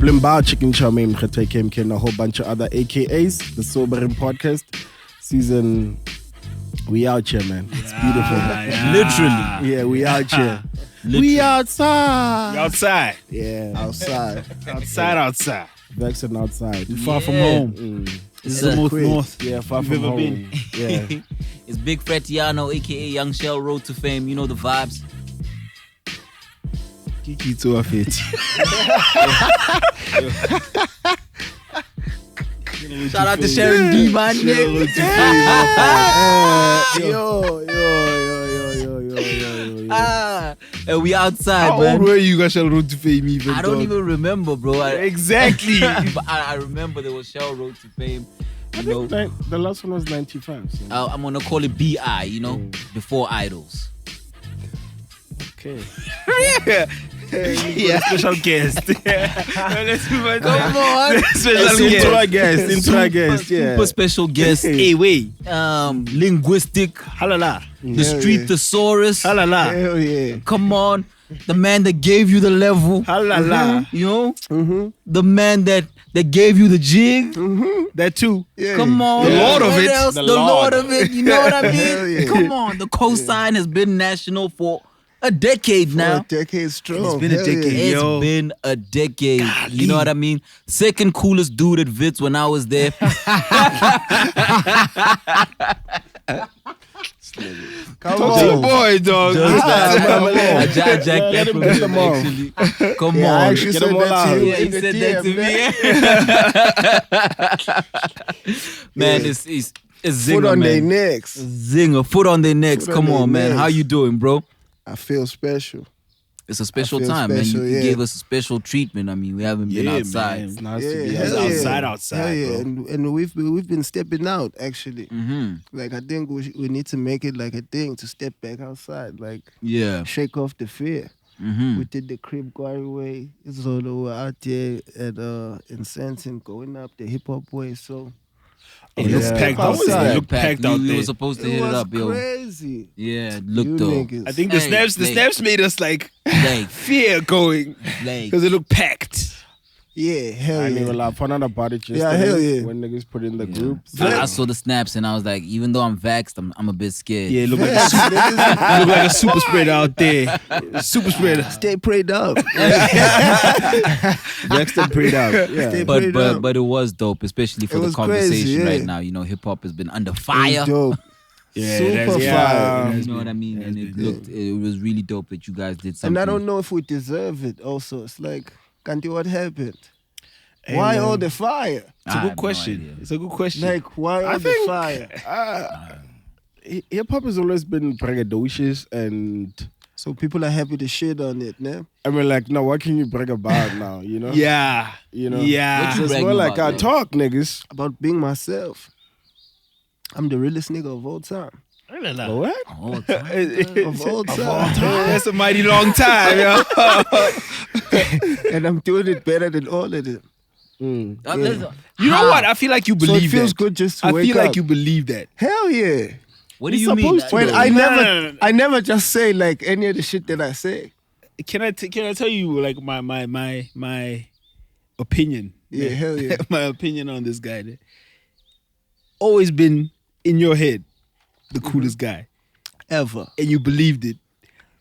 Blimbao Chicken Chow Mein Mkhetwe KMK and a whole bunch of other AKAs. The Sobering Podcast season. We out here, man. It's beautiful. Literally. Yeah, we out here. Literally. We outside. Outside. Yeah, outside. Outside. Vexing outside. We far from home. This This is the most north. Yeah, far you've from ever home. been. Yeah. It's Big Fretiano, aka Young Shell, Road to Fame. You know the vibes. Kiki to a fit. Shout out to Sharon D, man. Yo. And we outside, How man. old were you guys? Shall Road to Fame even? I don't even remember, bro. Exactly. But I remember there was Shell Road to Fame. You know, The last one was 95. So. I'm gonna call it BI, you know, before Idols. Okay. Yeah, special guest. Let's move on. Come on. Special guest. Intro guest, yeah. Super special guest. Hey, wait. Linguistic. Halala. The street thesaurus. Halala. Hell yeah. Come on. The man that gave you the level. Halala. You know? The man that gave you the jig. That too. Yeah. Come on. The Lord of What it. else? The The Lord. Lord of it. You know what I mean? Hell yeah. Come on. The cosign has been national for a decade now. A decade strong. It's been a Hell decade. yeah. It's Yo. been a decade. You know what I mean? Second coolest dude at Vitz when I was there. Come Talk to the on. boy, dog. I jacked that from Get him, them off. actually. Come Yeah, I on. actually Get said them all that to out. you. Yeah, he in the said that DM, to me. Man, it's Zingah, Foot on their man. necks. Zingah, foot on their necks. Foot on Come their on, man. necks. How you doing, bro? I feel special. It's a special feel time, special, man. You yeah. gave us a special treatment. I mean, we haven't been outside. Man. It's nice to be It's hell yeah. outside, Hell yeah. bro. And we've been stepping out actually. Mm-hmm. Like I think we need to make it like a thing to step back outside, like Yeah. shake off the fear. Mm-hmm. We did the crib going way. It's all over out there at in Santon going up the hip hop way. So It looks Yeah. packed out Outside. there. It looked packed out We there. were supposed to it hit it was up, yo. crazy. Yeah, it You looked dope. niggas. I think the Hey, snaps made us like Like, fear going because it looked packed. yeah, hell I yeah. ain't even lie. Found out about it Yeah, yesterday hell yeah. when niggas put in the yeah. group. I saw the snaps and I was like, even though I'm vaxxed, I'm a bit scared. Yeah, it looked like Facts, niggas. it looked like a super spreader out there. Super spreader. Stay prayed up. Next and prayed out. Yeah. Stay prayed up. But it was dope, especially for It the was conversation crazy, yeah. right now. You know, hip hop has been under It fire. was dope. Yeah, Super that's- fire. You know what I mean? And it was really dope that you guys did something. And I don't know if we deserve it also. It's like, Kanti, what happened? Hey, Why man. all the fire? It's a I good have no question. idea. It's a good question. Like, why all I the think fire? Hip hop has always been braggadocious, and So people are happy to shit on it, ne? I mean, like, now what can you brag about now? You know? yeah. You know? Yeah. What you It's bragging more like about, I though? talk, niggas. About being myself. I'm the realest nigga of all time. But what? All the time. Of all time. That's a mighty long time, yo. And I'm doing it better than all of them. You know what? I feel like you So believe it feels that. good just to I wake feel up. like you believe that. Hell yeah. What do you mean? supposed to, Well, though. I No. never just say like any of the shit that I say. Can I tell you like my opinion? Yeah, hell yeah. My opinion on this guy. Always been in your head the coolest guy, Ever. and you believed it.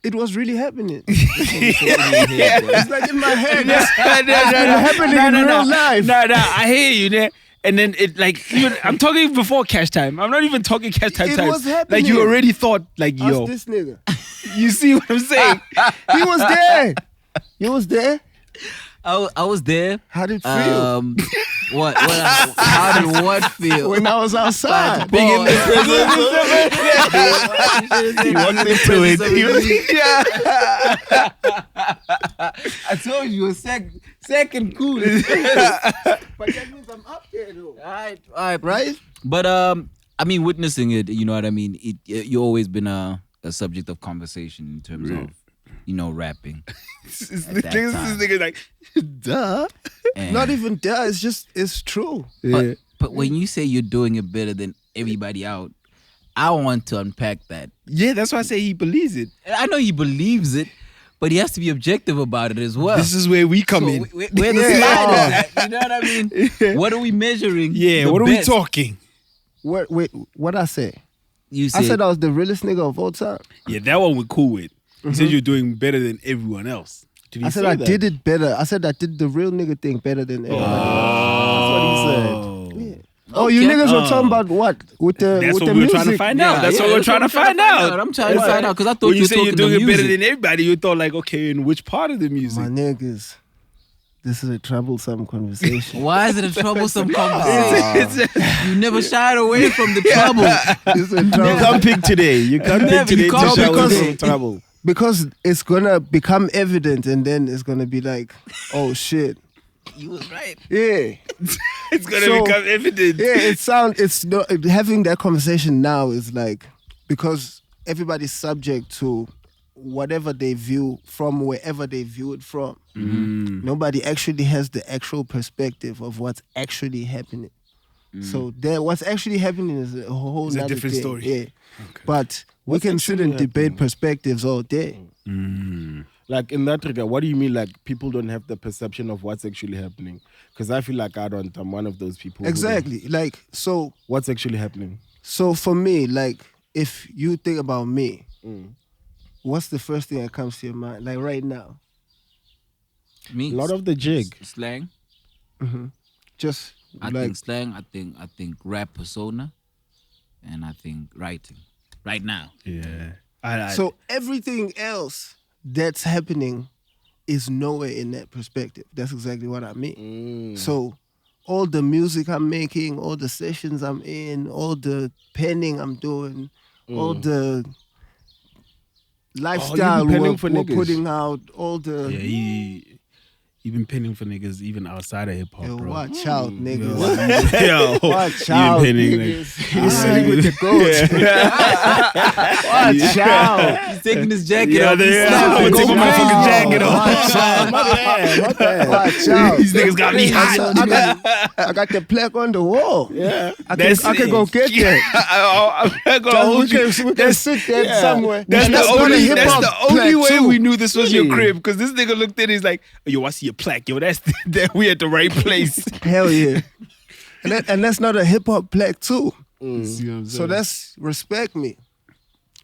It was really happening. Yeah. It's like in my head. No, happening in real life. No, I hear you there. And then it like even, I'm talking before CashTime. I'm not even talking CashTime It time. was happening. Like you already thought like Ask yo. this nigga. You see what I'm saying? He was there. He was there. I was there. How did it feel? What? How did what feel? When I was outside. Big in the He walked into it. I told you a second coolest. But that means I'm up there though. All right, Right? But I mean, witnessing it, you know what I mean. You always been a subject of conversation in terms of, you know, rapping. This that time. nigga like, duh. And, Not even that. It's true. but when you say you're doing it better than everybody out, I want to unpack that. Yeah, that's why I say he believes it. I know he believes it, but he has to be objective about it as well. This is where we come in. Where the slide is at, you know what I mean? What are we measuring? Yeah, the what are we best? talking? Wait, what I say? You I said I was the realest nigga of all time. Yeah, that one we're cool with. You said you're doing better than everyone else. Did he I said say I that? did it better. I said I did the real nigga thing better than everybody else. That's what he said. Yeah. Oh, you Okay. niggas were talking about what? With the That's with what the we were music? trying to find out. That's what we're trying to find out. I'm trying to find out because I thought When you you were say you're talking doing the it better music. than everybody, you thought like, okay, in which part of the music? My niggas, this is a troublesome conversation. Why is it a troublesome conversation? You never shied away from the trouble. It's a You trouble. can't pick today. You can't pick Never. today You to can't show because- us some trouble. Because it's gonna become evident, and then it's gonna be like, oh shit, You was right. yeah, It's gonna So- become evident. yeah. It's not having that conversation now is like because everybody's subject to whatever they view from wherever they view it from. Nobody actually has the actual perspective of what's actually happening. So what's actually happening is a whole It's a nother different thing. story. Yeah, but we What's can sit actually and debate happening? perspectives all day. Like in that regard, what do you mean? Like people don't have the perception of what's actually happening? Because I feel like I don't. I'm one of those people. who don't. Exactly. Like so. What's actually happening? So for me, like if you think about me, what's the first thing that comes to your mind? Like right now, Me, Lord of the Jig. slang. just I like think slang. I think rap persona, and I think writing. Right now. Yeah. so everything else that's happening is nowhere in that perspective. That's exactly what I mean. So all the music I'm making, all the sessions I'm in, all the penning I'm doing, all the lifestyle penning we're for niggas? putting out, all the yeah, he been penning for niggas even outside of hip hop, yo, bro. watch out, niggas. Yo, Watch you out, been penning, niggas. like, He's sitting with the goats. Watch out. He's taking his jacket Yeah, off. they- He's yeah, snapping. I'm gonna take Go my crazy. motherfucking jacket off. Watch out. My bad. Watch out. These niggas got me hot. I got the plaque on the wall. Yeah. I can go get that. I'm not gonna Just hold you. we can sit there somewhere. That's And the not a only. hip-hop That's the only plaque way too. we knew this was your Really? crib, because this nigga looked at it. He's like, "Yo, I see a plaque. Yo, that's that we at the right place." Hell yeah. And that's not a hip hop plaque too. So So that's respect me.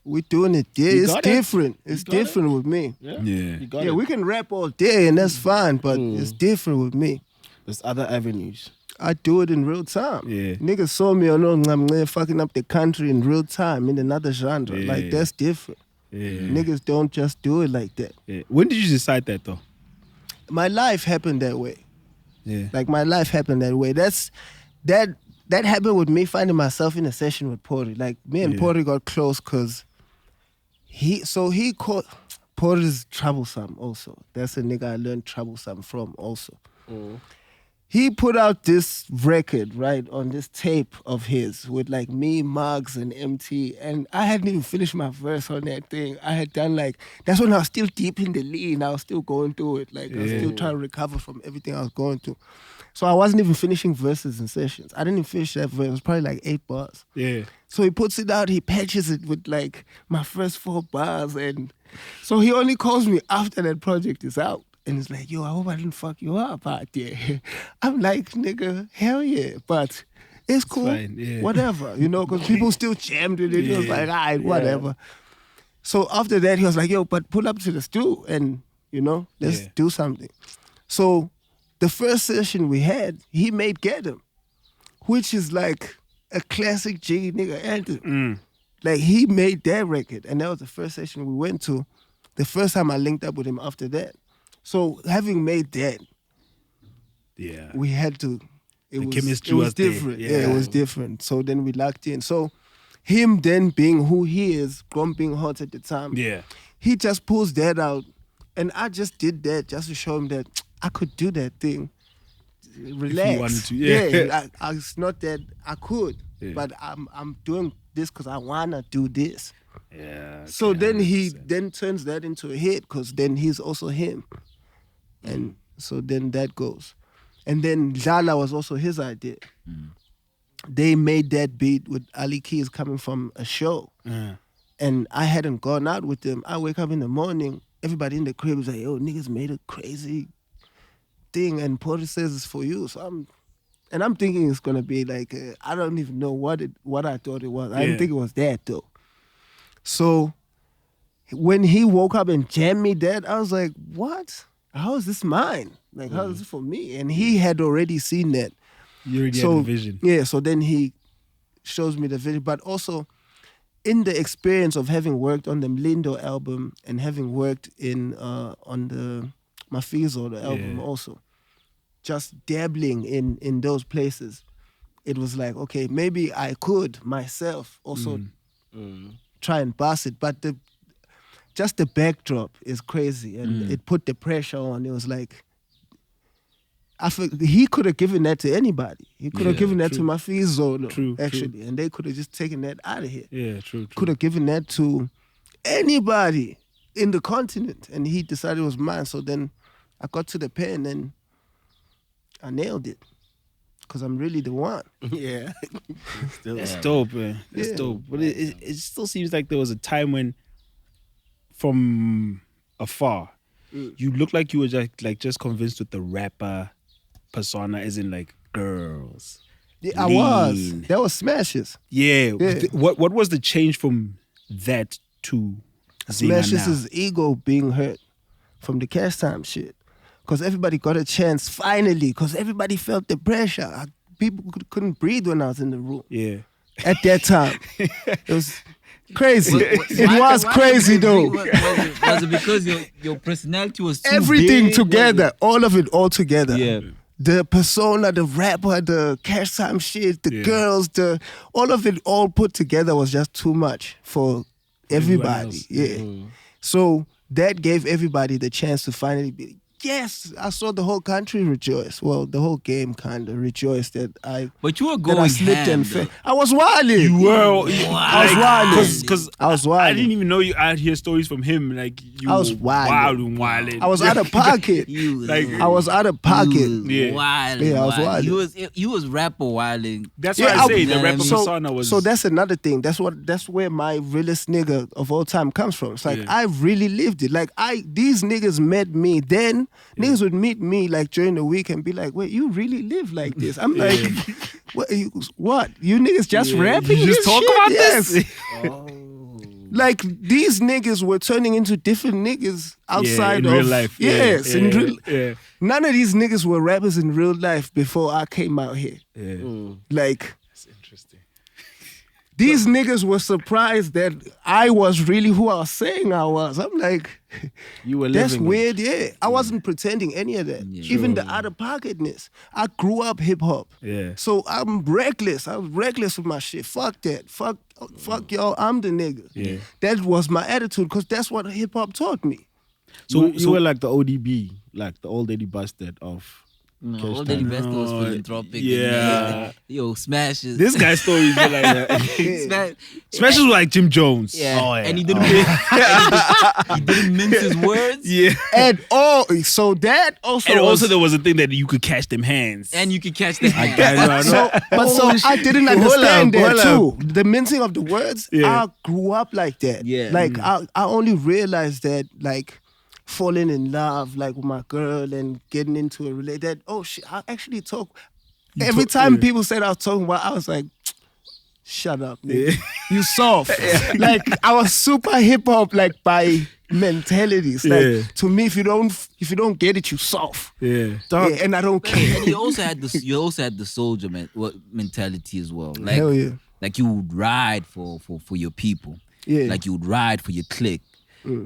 We doing it. Yeah, You it's got it? different. It's got it? different with me. Yeah. yeah. You got Yeah, it. we can rap all day and that's fine, but it's different with me. There's other avenues. I do it in real time. Yeah. Niggas saw me on I'm fucking up the country in real time in another genre. Yeah. Like that's different. Yeah. Niggas don't just do it like that. Yeah. When did you decide that though? My life happened that way. Yeah. Like my life happened that way. That happened with me finding myself in a session with Pori. Like me and Yeah. Pori got close because he called Pori's troublesome also. That's a nigga I learned troublesome from also. He put out this record, right, on this tape of his with like me, Mugs, and MT. And I hadn't even finished my verse on that thing. I had done like, that's when I was still deep in the lean. I was still going through it. Like I was still trying to recover from everything I was going through. So I wasn't even finishing verses and sessions. I didn't even finish that verse. It was probably like 8 bars. Yeah. So he puts it out, he patches it with like my first 4 bars. And so he only calls me after that project is out. And it's like, yo, I hope I didn't fuck you up out there. I'm like, nigga, hell yeah. But it's cool. fine, yeah. Whatever, you know, because people still jammed with it. He was like, all right, whatever. So after that, he was like, yo, but pull up to the stew and, you know, let's Yeah. do something. So the first session we had, he made Get 'Em, which is like a classic Jiggy nigga anthem. Like he made that record, and that was the first session we went to. The first time I linked up with him after that. So having made that, Yeah. we had to. The It chemistry was was there. different. Yeah. Yeah, it was different. So then we locked in. So him then being who he is, Grom being hot at the time. Yeah. He just pulls that out, and I just did that just to show him that I could do that thing. Relax. wanted to, yeah. It's not that I could, Yeah. but I'm doing this because I wanna do this. Yeah. So okay, then he 100%. then turns that into a hit because then he's also him, and so then that goes, and then Dlala was also his idea. They made that beat with Ali Keys coming from a show. And I hadn't gone out with them. I wake up in the morning everybody in the crib was like, yo, niggas made a crazy thing, and Porter says it's for you. So I'm thinking it's gonna be like, I don't even know what I thought it was. I didn't think it was that though. So when he woke up and jammed me that, I was like, what? How is this mine? Like, how is this for me? And he had already seen that. You already had the vision. Yeah, so then he shows me the vision. But also, in the experience of having worked on the Mlindo album and having worked on the Mafizo, the album also, just dabbling in those places, it was like, okay, maybe I could myself also try and bust it. But just the backdrop is crazy, and it put the pressure on. It was like, he could have given that to anybody. He could have given that to Mafizo, actually, and they could have just taken that out of here. Yeah, true. Could have given that to anybody in the continent, and he decided it was mine. So then I got to the pen and I nailed it, because I'm really the one. Yeah. That's dope, man. That's dope. But it still seems like there was a time when, from afar, you looked like you were just convinced with the rapper persona, as in like girls. Yeah, I was. That was Smashis. Yeah. What was the change from that to Zingah Smashis' ego being hurt from the CashTime shit. Because everybody got a chance finally, because everybody felt the pressure. People couldn't breathe when I was in the room. Yeah. At that time. It was crazy. It was crazy though. Was it because your personality was too everything big? together, all of it all together. Yeah. The persona, the rapper, the CashTime shit, the girls, all of it all put together was just too much for everybody. Yeah. So that gave everybody the chance to finally be, yes, I saw the whole country rejoice. Well, the whole game kind of rejoiced that I. But you were that I going slipped ham, and though. fell. I was wilding. You were. I was wilding. Because I was I wilding. didn't even know I'd hear stories from him. Like, you I was were wilding. wilding. I was out of pocket. I was out of pocket. Yeah. Wilding, Yeah, I was wilding. wilding. He was rapper wilding. That's Yeah, what I say. I'll- The rapper so- persona was. So that's another thing. That's where my realest nigga of all time comes from. It's like I really lived it. Like these niggas met me. Then niggas would meet me like during the week and be like, "Wait, you really live like this?" I'm like, "What? You niggas just rapping? You just this talk shit?" about Yes. this? Like these niggas were turning into different niggas outside in of real life. Yes, in real. Yeah. None of these niggas were rappers in real life before I came out here. Yeah. Like. That's interesting. These niggas were surprised that I was really who I was saying I was. I'm like, You were that's living it. weird, yeah. I wasn't pretending any of that. Even the out-of-pocketness. I grew up hip-hop. Yeah. So I'm reckless. I was reckless with my shit. Fuck that. Fuck y'all, I'm the nigga. Yeah. That was my attitude, because that's what hip-hop taught me. So you were like the ODB, like the old lady bastard of No, CashTime. all the investor was philanthropic. Yeah. Yo, Smashis. This guy's stories were like that. Smash, Smashes were like Jim Jones. yeah. Oh, yeah. And he didn't, he didn't mince his words. Yeah. And so that also And was, also there was a thing that you could catch them hands. And you can catch the hand. I didn't understand that hold too. The mincing of the words, I grew up like that. Yeah. Like I only realized that like falling in love like with my girl and getting into a relationship. That oh shit, I actually talk. Every time people said I was talking about, I was like, shut up, nigga. You soft. Like I was super hip hop like by mentalities. Like to me, if you don't get it, you soft. Yeah. Yeah, and I don't care. And you also had the soldier mentality as well. Like, Hell yeah. Like you would ride for your people. Yeah. Like you would ride for your clique.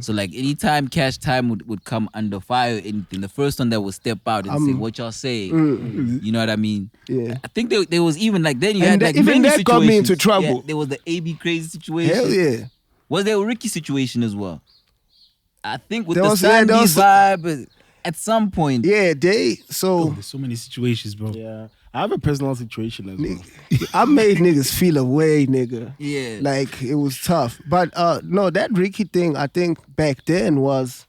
So like anytime CashTime would come under fire or anything, the first one that would step out and say, "What y'all say?" You know what I mean? Yeah. I think there was even like then you And had that- like even many that got me into situations. trouble. Yeah, there was the AB crazy situation. Hell yeah. Was there a Ricky situation as well? I think with There the was- Sandy there was- vibe at some point. Yeah, so There's so many situations, bro. Yeah. I have a personal situation as well. I made niggas feel away, nigga. Yeah. Like it was tough. But no, that Ricky thing, I think back then was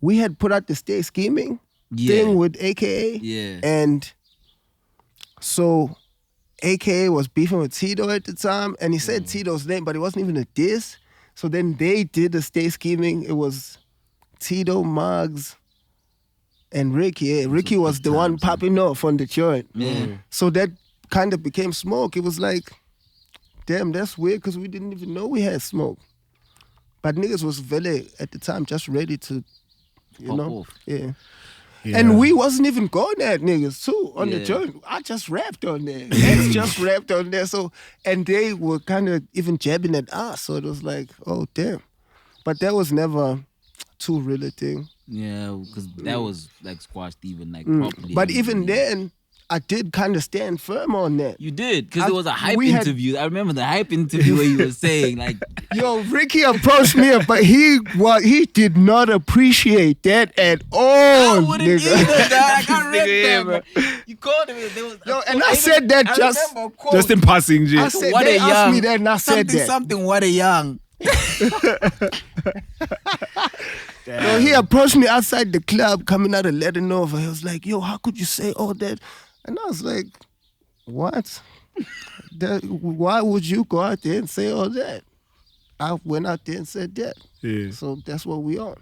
we had put out the Stay Scheming thing with AKA. Yeah. And so AKA was beefing with Tito at the time, and he said Tito's name, but it wasn't even a diss. So then they did the Stay Scheming. It was Tito, Muggs, and Ricky. Yeah, Ricky was the one popping off on the joint. So that kind of became Smoke. It was like, damn, that's weird because we didn't even know we had Smoke. But niggas was very, at the time, just ready to, you know. Off. Yeah. And we wasn't even going at niggas too on the joint. I just rapped on there. X just rapped on there. So, and they were kind of even jabbing at us. So it was like, oh, damn. But that was never too real a thing. Yeah, because that was like squashed even like properly. But even then, I did kind of stand firm on that. You did, because it was a hype interview. I remember the hype interview where you were saying like, yo, Ricky approached me, but he did not appreciate that at all. I wouldn't nigga. either, dog. I can't remember. You called him. There was, yo, and I said that just in passing, Jay. I said, what they a asked young, me that and I said that. Something, what a young. Yo, he approached me outside the club coming out of Letting Nova. He was like, yo, how could you say all that? And I was like, what? Why would you go out there and say all that? I went out there and said that. Yeah. So that's what we on.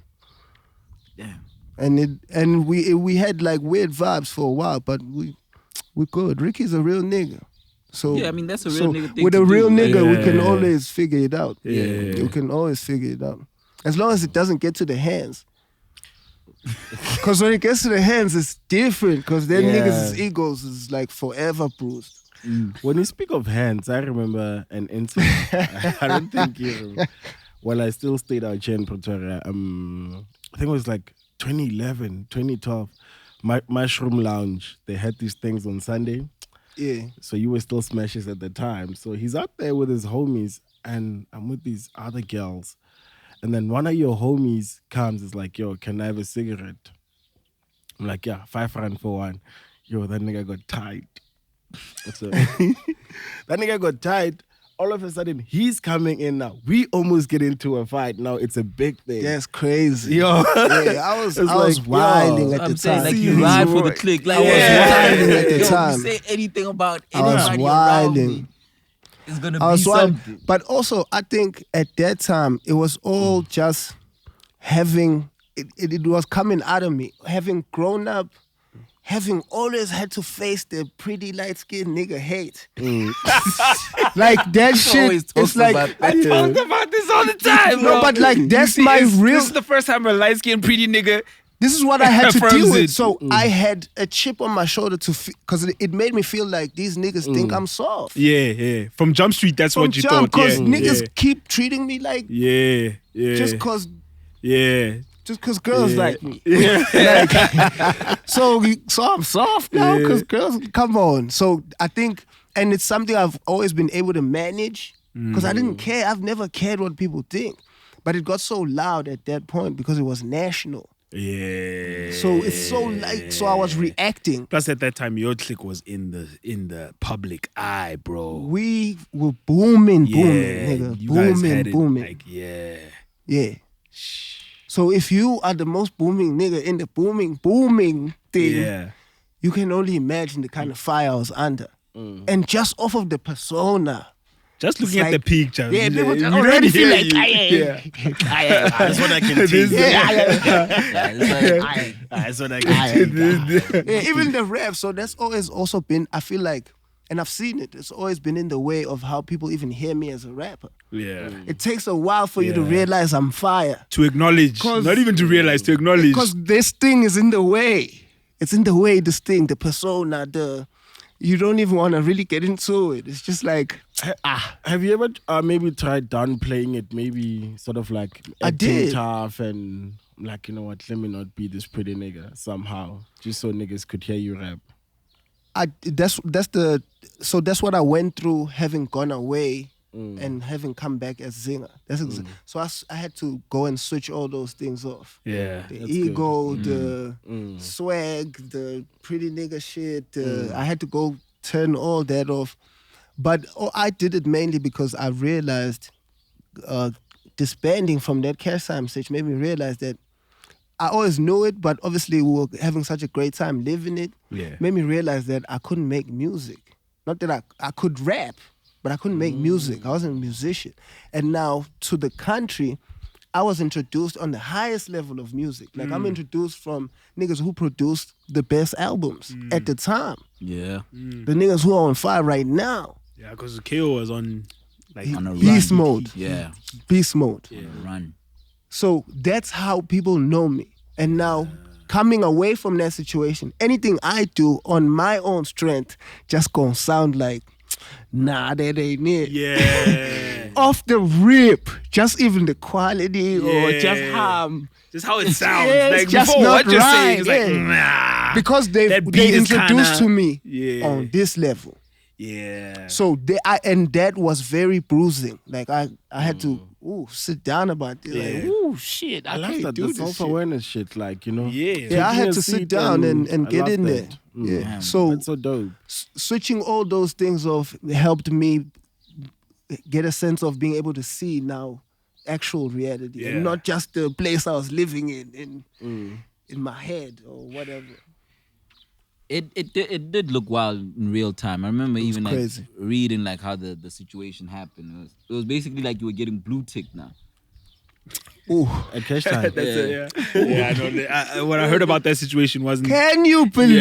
Damn. And we had like weird vibes for a while, but we good. Ricky's a real nigga. So Yeah, I mean, that's a real nigga thing with to a real do. nigga, we can Yeah. always figure it out. Yeah. We can always figure it out. As long as it doesn't get to the hands. Because when it gets to the hands, it's different. Because then niggas' egos is like forever bruised. When you speak of hands, I remember an incident. I don't think you remember. Well, I still stayed out here in Pretoria. I think it was like 2011, 2012. Mushroom Lounge. They had these things on Sunday. Yeah. So you were still Smashis at the time. So he's out there with his homies, and I'm with these other girls. And then one of your homies comes, is like, yo, can I have a cigarette? I'm like, yeah, 5 rand for one. Yo, that nigga got tight. So, that nigga got tight. All of a sudden, he's coming in now. We almost get into a fight. Now it's a big thing. That's crazy. Yo. Yeah, I was Like, wilding yo, at the I'm saying, time. like, you ride for the click. Like, I was wilding at the yo, time. You say anything about I was anybody around me, wilding. it's gonna I be was wilding. something. But also, I think at that time, it was all just having, it was coming out of me. Having grown up, having always had to face the pretty light-skinned nigga hate. Like, that always shit, talks it's like, about I talk about this all the time, no, bro. but like, that's You see, my real... This is the first time a light-skinned pretty nigga. This is what I had to deal Affirms with. it. So I had a chip on my shoulder because it made me feel like these niggas think I'm soft. Yeah. From Jump Street, that's From what you jump, thought. because Yeah. niggas keep treating me like Yeah. just because Yeah. girls like me. Like, so I'm soft now because girls, come on. So I think, and it's something I've always been able to manage because I didn't care. I've never cared what people think. But it got so loud at that point because it was national. Yeah. So it's so like, so I was reacting. Plus, at that time, your clique was in the public eye, bro. We were booming, Yeah, nigga. you guys Booming, had it, booming. like, yeah. Yeah. So if you are the most booming nigga in the booming thing, Yeah. you can only imagine the kind of fire I was under. And just off of the persona. Just looking It's at like- the picture. Yeah, people you already feel hear like, you. Yeah. That's what I can take. Yeah, it's like, That's what I can take. Yeah, even the rap. So that's always also been, I feel like, and I've seen it, it's always been in the way of how people even hear me as a rapper. Yeah. It takes a while for you to Yeah. realize I'm fire. To acknowledge. 'Cause- Not even to realize, to acknowledge. Because this thing is in the way. It's in the way, this thing, the persona, you don't even want to really get into it. It's just like, Have you ever maybe tried downplaying it? Maybe sort of like I acting did. tough and like, you know what, let me not be this pretty nigga somehow. Just so niggas could hear you rap. that's what I went through having gone away and having come back as Zingah. So I had to go and switch all those things off. Yeah. The That's ego, the swag, the pretty nigga shit. I had to go turn all that off. But I did it mainly because I realized disbanding from that CashTime stage made me realize that I always knew it, but obviously we were having such a great time living it. Yeah. Made me realize that I couldn't make music. Not that I could rap, but I couldn't make music. I wasn't a musician. And now to the country, I was introduced on the highest level of music. Like I'm introduced from niggas who produced the best albums at the time. Yeah. The niggas who are on fire right now. Yeah, because KO was on like On a Beast run. mode. Yeah. Beast mode. Run. So that's how people know me. And now coming away from that situation, anything I do on my own strength just gonna sound like, nah, that ain't it. Yeah. Off the rip, just even the quality or just Yeah. how Just how it sounds. Yeah, it's like just before, not what you're saying right, is like, yeah. nah. because they That beat is introduced kinda- to me Yeah. on this level. Yeah. So and that was very bruising. Like I had to sit down about this. Like, Yeah. ooh, shit, I love can't that do the this shit. self-awareness shit, like, you know. Yeah. Yeah, I taking had a to sit seat down and I get love in there. that. Yeah. Damn, So That's so dope. switching all those things off helped me get a sense of being able to see now actual reality Yeah. and not just the place I was living in my head or whatever. It did look wild in real time. I remember even like crazy. reading like how the situation happened. It was basically like you were getting blue ticked now. Ooh. At CashTime. That's it, yeah. Yeah, I know. What I heard about that situation wasn't. Can you believe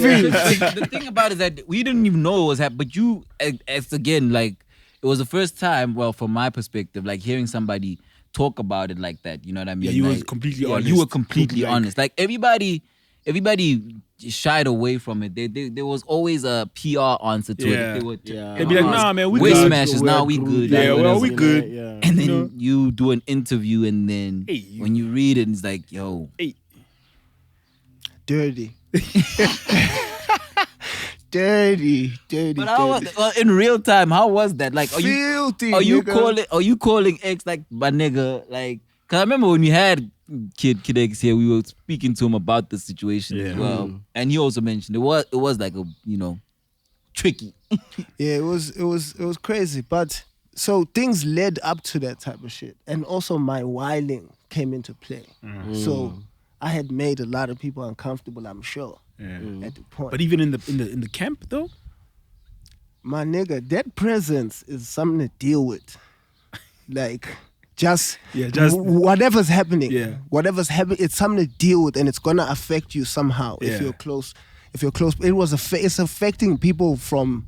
it? The thing about it is that we didn't even know what was happening. But you, as again, like it was the first time. Well, from my perspective, like hearing somebody talk about it like that. You know what I mean? Yeah, you were Like, completely yeah, honest. You were completely Like- honest. Like everybody shied away from it. There was always a PR answer to Yeah. it. They would They'd be like, nah, man, we we're good. Smashis now. We good. Yeah, like, well, whatever. we good. Yeah. And then You know? you do an interview, and then Hey, you- when you read it, it's like, yo, Dirty. dirty. but how was in real time? How was that? Like, Filthy, are you nigga. calling X like my nigga? Like, cause I remember when we had Kid X here, we were speaking to him about the situation as Yeah. well, and he also mentioned it was like a tricky. Yeah, it was crazy. But so things led up to that type of shit. And also my whiling came into play. So I had made a lot of people uncomfortable, I'm sure, at the point. But even in the camp though. My nigga, that presence is something to deal with. Like, just whatever's happening. Yeah. Whatever's happening, it's something to deal with, and it's gonna affect you somehow if Yeah. you're close. If you're close, it's affecting people from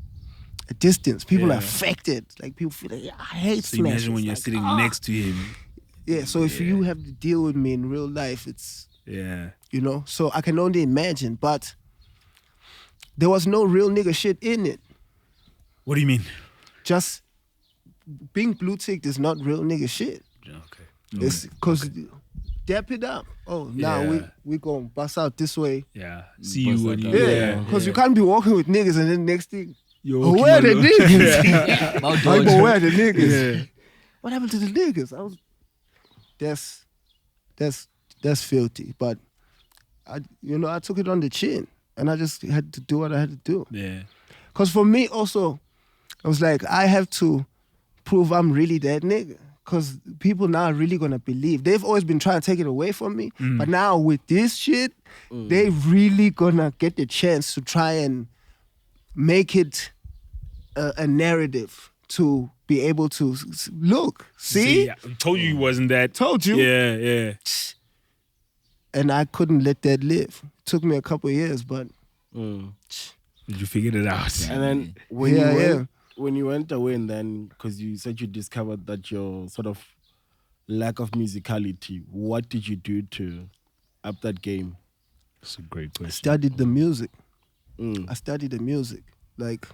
a distance. People are Yeah. affected. Like people feel like, I hate So imagine Smashis. when you're Like, sitting next to him. Yeah. So if you have to deal with me in real life, it's Yeah. So I can only imagine. But there was no real nigga shit in it. What do you mean? Just being blue ticked is not real nigga shit. Okay. It's because dap it up. Oh, now Yeah. we gonna bust out this way. Yeah. See you when you. Yeah, because you can't be walking with niggas and then next thing, You're oh, walking where the alone. niggas? About I Dodge. go, where the niggas? Yeah. What happened to the niggas? That's filthy. But I took it on the chin and I just had to do what I had to do. Yeah. Because for me also, I was like, I have to prove I'm really that nigga. Because people now are really going to believe. They've always been trying to take it away from me. But now with this shit, they really going to get the chance to try and make it a narrative to be able to look, see? I told you he wasn't that. Told you. Yeah, yeah. And I couldn't let that live. It took me a couple of years, but Did you figure it out? And then when you went away, and then because you said you discovered that your sort of lack of musicality, what did you do to up that game? That's a great question. studied the music. I studied the music. Like,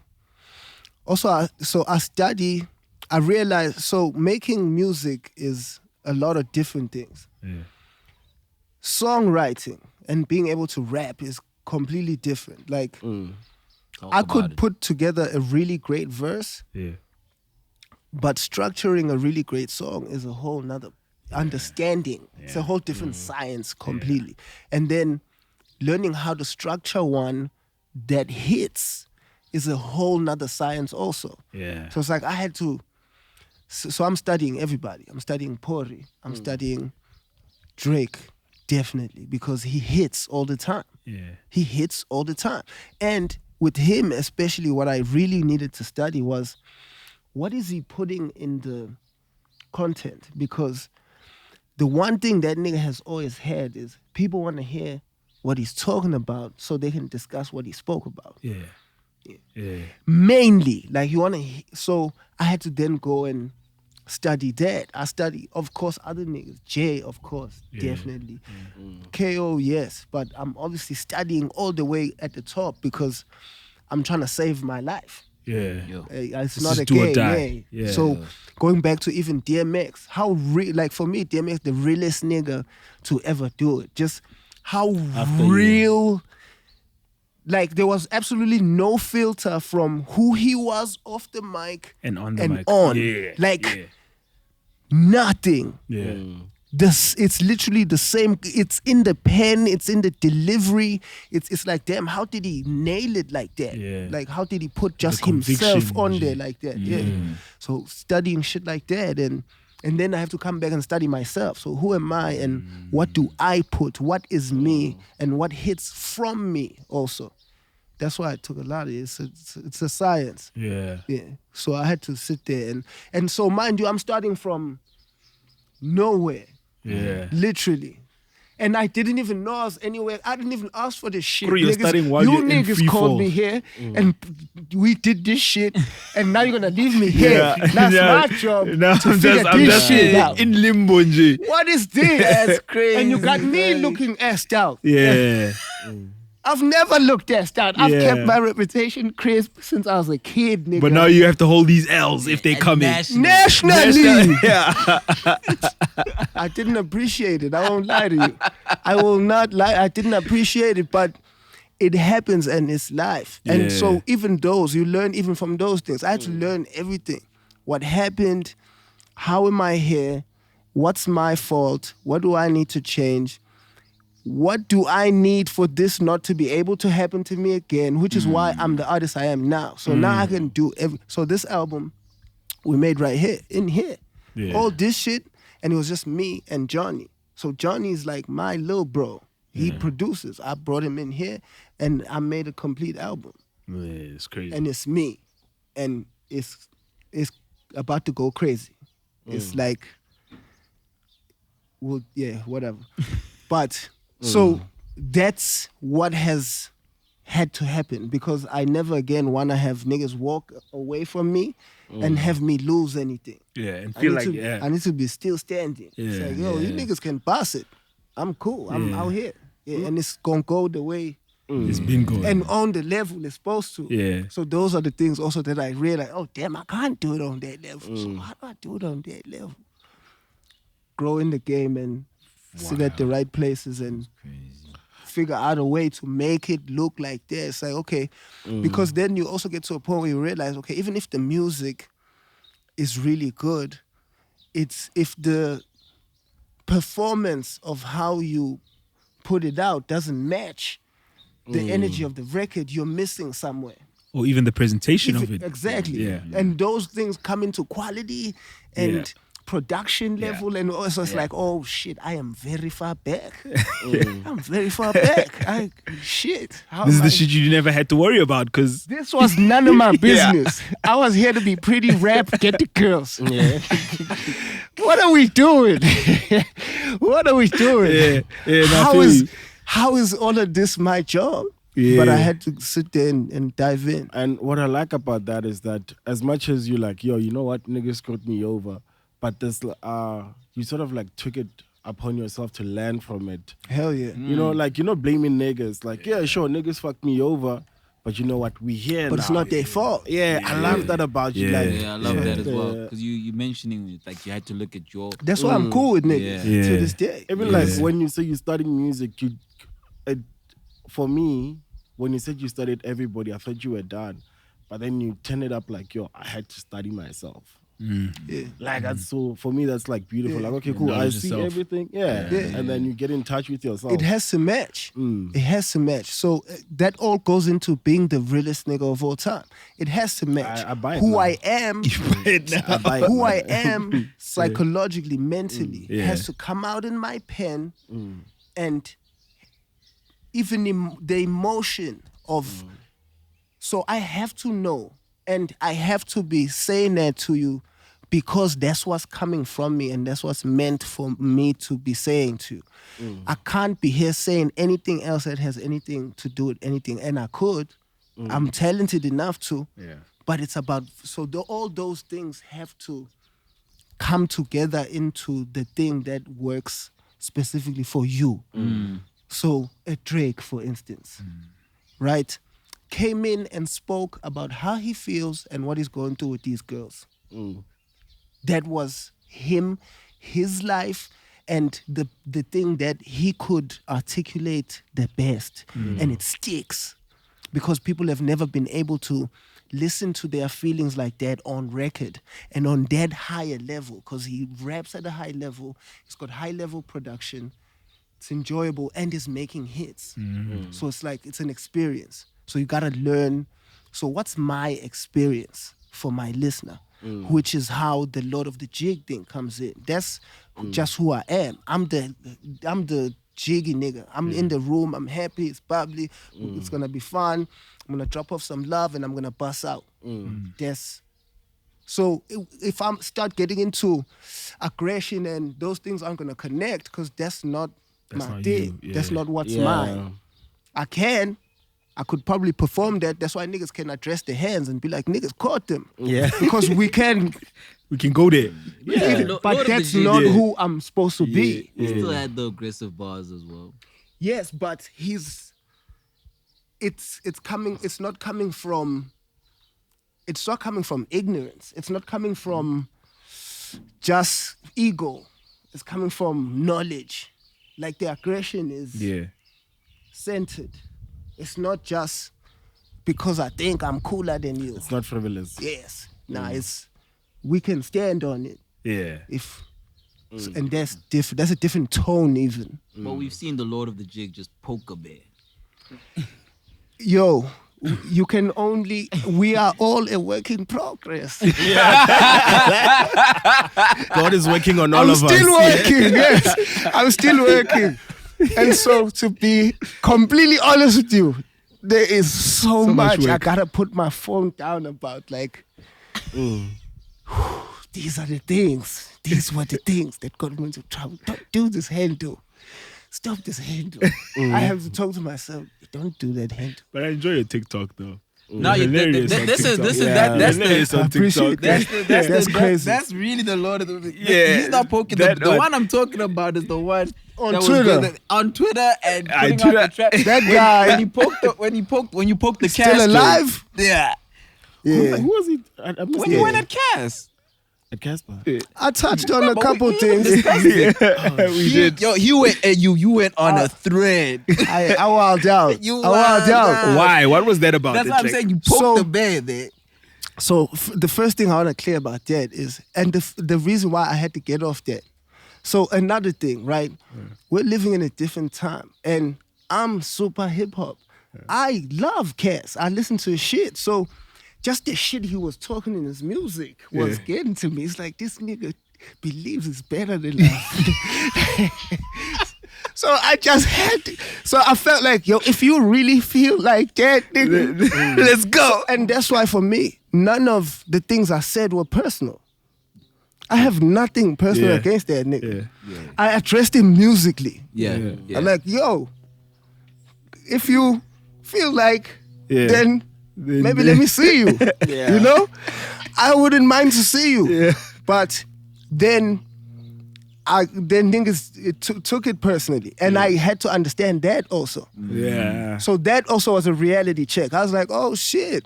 also, I realized, so making music is a lot of different things. Yeah. Songwriting and being able to rap is completely different. Like, I could put together a really great verse, Yeah. but structuring a really great song is a whole nother understanding. It's a whole different science completely. And then learning how to structure one that hits is a whole nother science also. Yeah. So it's like I had to, so I'm studying everybody. I'm studying Pori. I'm studying Drake, definitely, because he hits all the time. Yeah. He hits all the time. And with him, especially, what I really needed to study was what is he putting in the content? Because the one thing that nigga has always had is people want to hear what he's talking about so they can discuss what he spoke about. Yeah. Mainly, like you want to. So I had to then go and study that. I study, of course, other niggas. Jay, of course, definitely. KO, yes, but I'm obviously studying all the way at the top because I'm trying to save my life. Yeah. It's This not is a do or game. die. Yeah. Yeah. So going back to even DMX, like for me, DMX the realest nigga to ever do it. Just how real. Like there was absolutely no filter from who he was off the mic And on the and mic. on. Yeah. Like nothing. Yeah. It's literally the same. It's in the pen. It's in the delivery. It's like, damn, how did he nail it like that? Yeah. Like, how did he put just conviction, himself on there like that? Yeah. So studying shit like that, and then I have to come back and study myself. So who am I, and what do I put? What is me, and what hits from me also? That's why I took a lot of it. It's a science. Yeah. Yeah. So I had to sit there and so mind you, I'm starting from nowhere. Yeah. Literally. And I didn't even know I was anywhere. I didn't even ask for this shit. Bro, you're studying while you you're in niggas free called fall. me here and we did this shit and now you're gonna leave me here. That's my job Now to I'm figure just this shit out. in limbo, Nji. What is this? That's crazy. And you got me looking assed out. Yeah. I've never looked assed out. I've Yeah. kept my reputation crisp since I was a kid, nigga. But now you have to hold these L's if they come in. Nationally. Yeah. I didn't appreciate it. I won't lie to you. I will not lie. I didn't appreciate it, but it happens and it's life. Yeah. And so even those, you learn even from those things. I had to learn everything. What happened? How am I here? What's my fault? What do I need to change? What do I need for this not to be able to happen to me again? Which is why I'm the artist I am now. So now I can do so this album we made right here, in here. Yeah. All this shit, and it was just me and Johnny. So Johnny's like my little bro. He produces. I brought him in here and I made a complete album. Yeah, it's crazy. And it's me. And it's about to go crazy. It's like, well, yeah, whatever. But so that's what has had to happen, because I never again want to have niggas walk away from me and have me lose anything. Yeah, and I feel need like, to, I need to be still standing. It's Yeah, like, yo, you niggas can boss it. I'm cool. I'm out here. Yeah, and it's gonna go the way it's been going. and on the level it's supposed to. Yeah. So those are the things also that I realize, oh damn, I can't do it on that level. So how do I do it on that level? Grow in the game and sit at the right places and figure out a way to make it look like that. It's like, okay, because then you also get to a point where you realize, okay, even if the music is really good, it's if the performance of how you put it out doesn't match the energy of the record, you're missing somewhere. Or even the presentation of it. Exactly. Yeah. And those things come into quality and production level, and also it's like, oh shit, I am very far back. I'm very far back. Shit. How This is am the I- shit you never had to worry about because This was none of my business. I was here to be pretty, rap, get the girls. What are we doing? What are we doing? How is all of this my job? Yeah. But I had to sit there and dive in. And what I like about that is that as much as you like, yo, you know what, niggas screwed me over, but this, you sort of like took it upon yourself to learn from it. Hell yeah. You know, like, you're not blaming niggas. Like, yeah, sure, niggas fucked me over, but you know what, we here But now. it's not their fault. Yeah, I love that about you. Yeah. Like, Yeah, I love that as well. Yeah. Because you mentioning it, like you had to look at your. That's why I'm cool with niggas Yeah. to this day. Even like when you say you studying music, for me, when you said you studied everybody, I thought you were done. But then you turn it up like, yo, I had to study myself. Yeah. Like, that's so, for me, that's like beautiful. Yeah. Like, okay, cool, I knowledge see yourself. everything. Yeah. And then you get in touch with yourself. It has to match. It has to match. So that all goes into being the realest nigga of all time. It has to match. I buy it who now. I am, I buy it, who man. I am psychologically, mentally, Yeah. has to come out in my pen, and even the emotion of. So I have to know, and I have to be saying that to you because that's what's coming from me and that's what's meant for me to be saying to you. I can't be here saying anything else that has anything to do with anything, and I could. I'm talented enough to, but it's about, so all those things have to come together into the thing that works specifically for you. So a Drake, for instance, right, came in and spoke about how he feels and what he's going through with these girls. That was him, his life, and the thing that he could articulate the best. And it sticks because people have never been able to listen to their feelings like that on record and on that higher level, because he raps at a high level, he's got high level production, it's enjoyable, and is making hits. So it's like, it's an experience. So you gotta learn. So what's my experience for my listener? Which is how the Lord of the Jig thing comes in. That's just who I am. I'm the jiggy nigga. I'm in the room, I'm happy, it's bubbly, it's gonna be fun. I'm gonna drop off some love and I'm gonna bust out. So if I start getting into aggression and those things aren't gonna connect, because that's not my thing. That's not what's mine. I could probably perform that. That's why niggas can address the hands and be like, niggas caught them. Yeah. Because we can go there. but Lord of that's the Jig, not who I'm supposed to be. He still had the aggressive bars as well. Yes, but it's not coming from ignorance. It's not coming from just ego. It's coming from knowledge. Like the aggression is centered. It's not just because I think I'm cooler than you. It's not frivolous. Yes. We can stand on it. Yeah. And that's different. That's a different tone even. But we've seen the Lord of the Jig just poke a bear. Yo, you can only, we are all a work in progress. God is working on all of us. I'm still working, yes. I'm still working. And so, to be completely honest with you, there is so much I gotta put my phone down about. Like, these are the things. These were the things that got me into trouble. Don't do this handle. Stop this handle. I have to talk to myself. Don't do that handle. But I enjoy your TikTok though. No, Hilarious on this is TikTok. that's Hilarious on TikTok. That's crazy. That's really the Lord of the. Yeah, He's not poking. The one I'm talking about is the one On that was Twitter. good, on Twitter and putting Twitter. out the trap. That guy when you poked the still Castro. alive? Yeah. Yeah. Who was he? I missed When it. you went at Cass. At Casper. I touched on a but couple we things. We did. Yo, you went on a thread. I wilded out. You I wilded wilded out. out. Why? What was that about? That's what I'm saying. You poked So- the bear there. So the first thing I want to clear about that is, and the reason why I had to get off that. So another thing, right? We're living in a different time, and I'm super hip hop. I love Cass. I listen to his shit. So just the shit he was talking in his music was getting to me. It's like, this nigga believes it's better than us. So I just had to. So I felt like, yo, if you really feel like that, nigga, let's go. And that's why for me, none of the things I said were personal. I have nothing personal against that nigga. I addressed him musically. Yeah. I'm like, yo, if you feel like, then maybe let me see you. You know? I wouldn't mind to see you. But then niggas took it personally. And I had to understand that also. Yeah. So that also was a reality check. I was like, oh shit.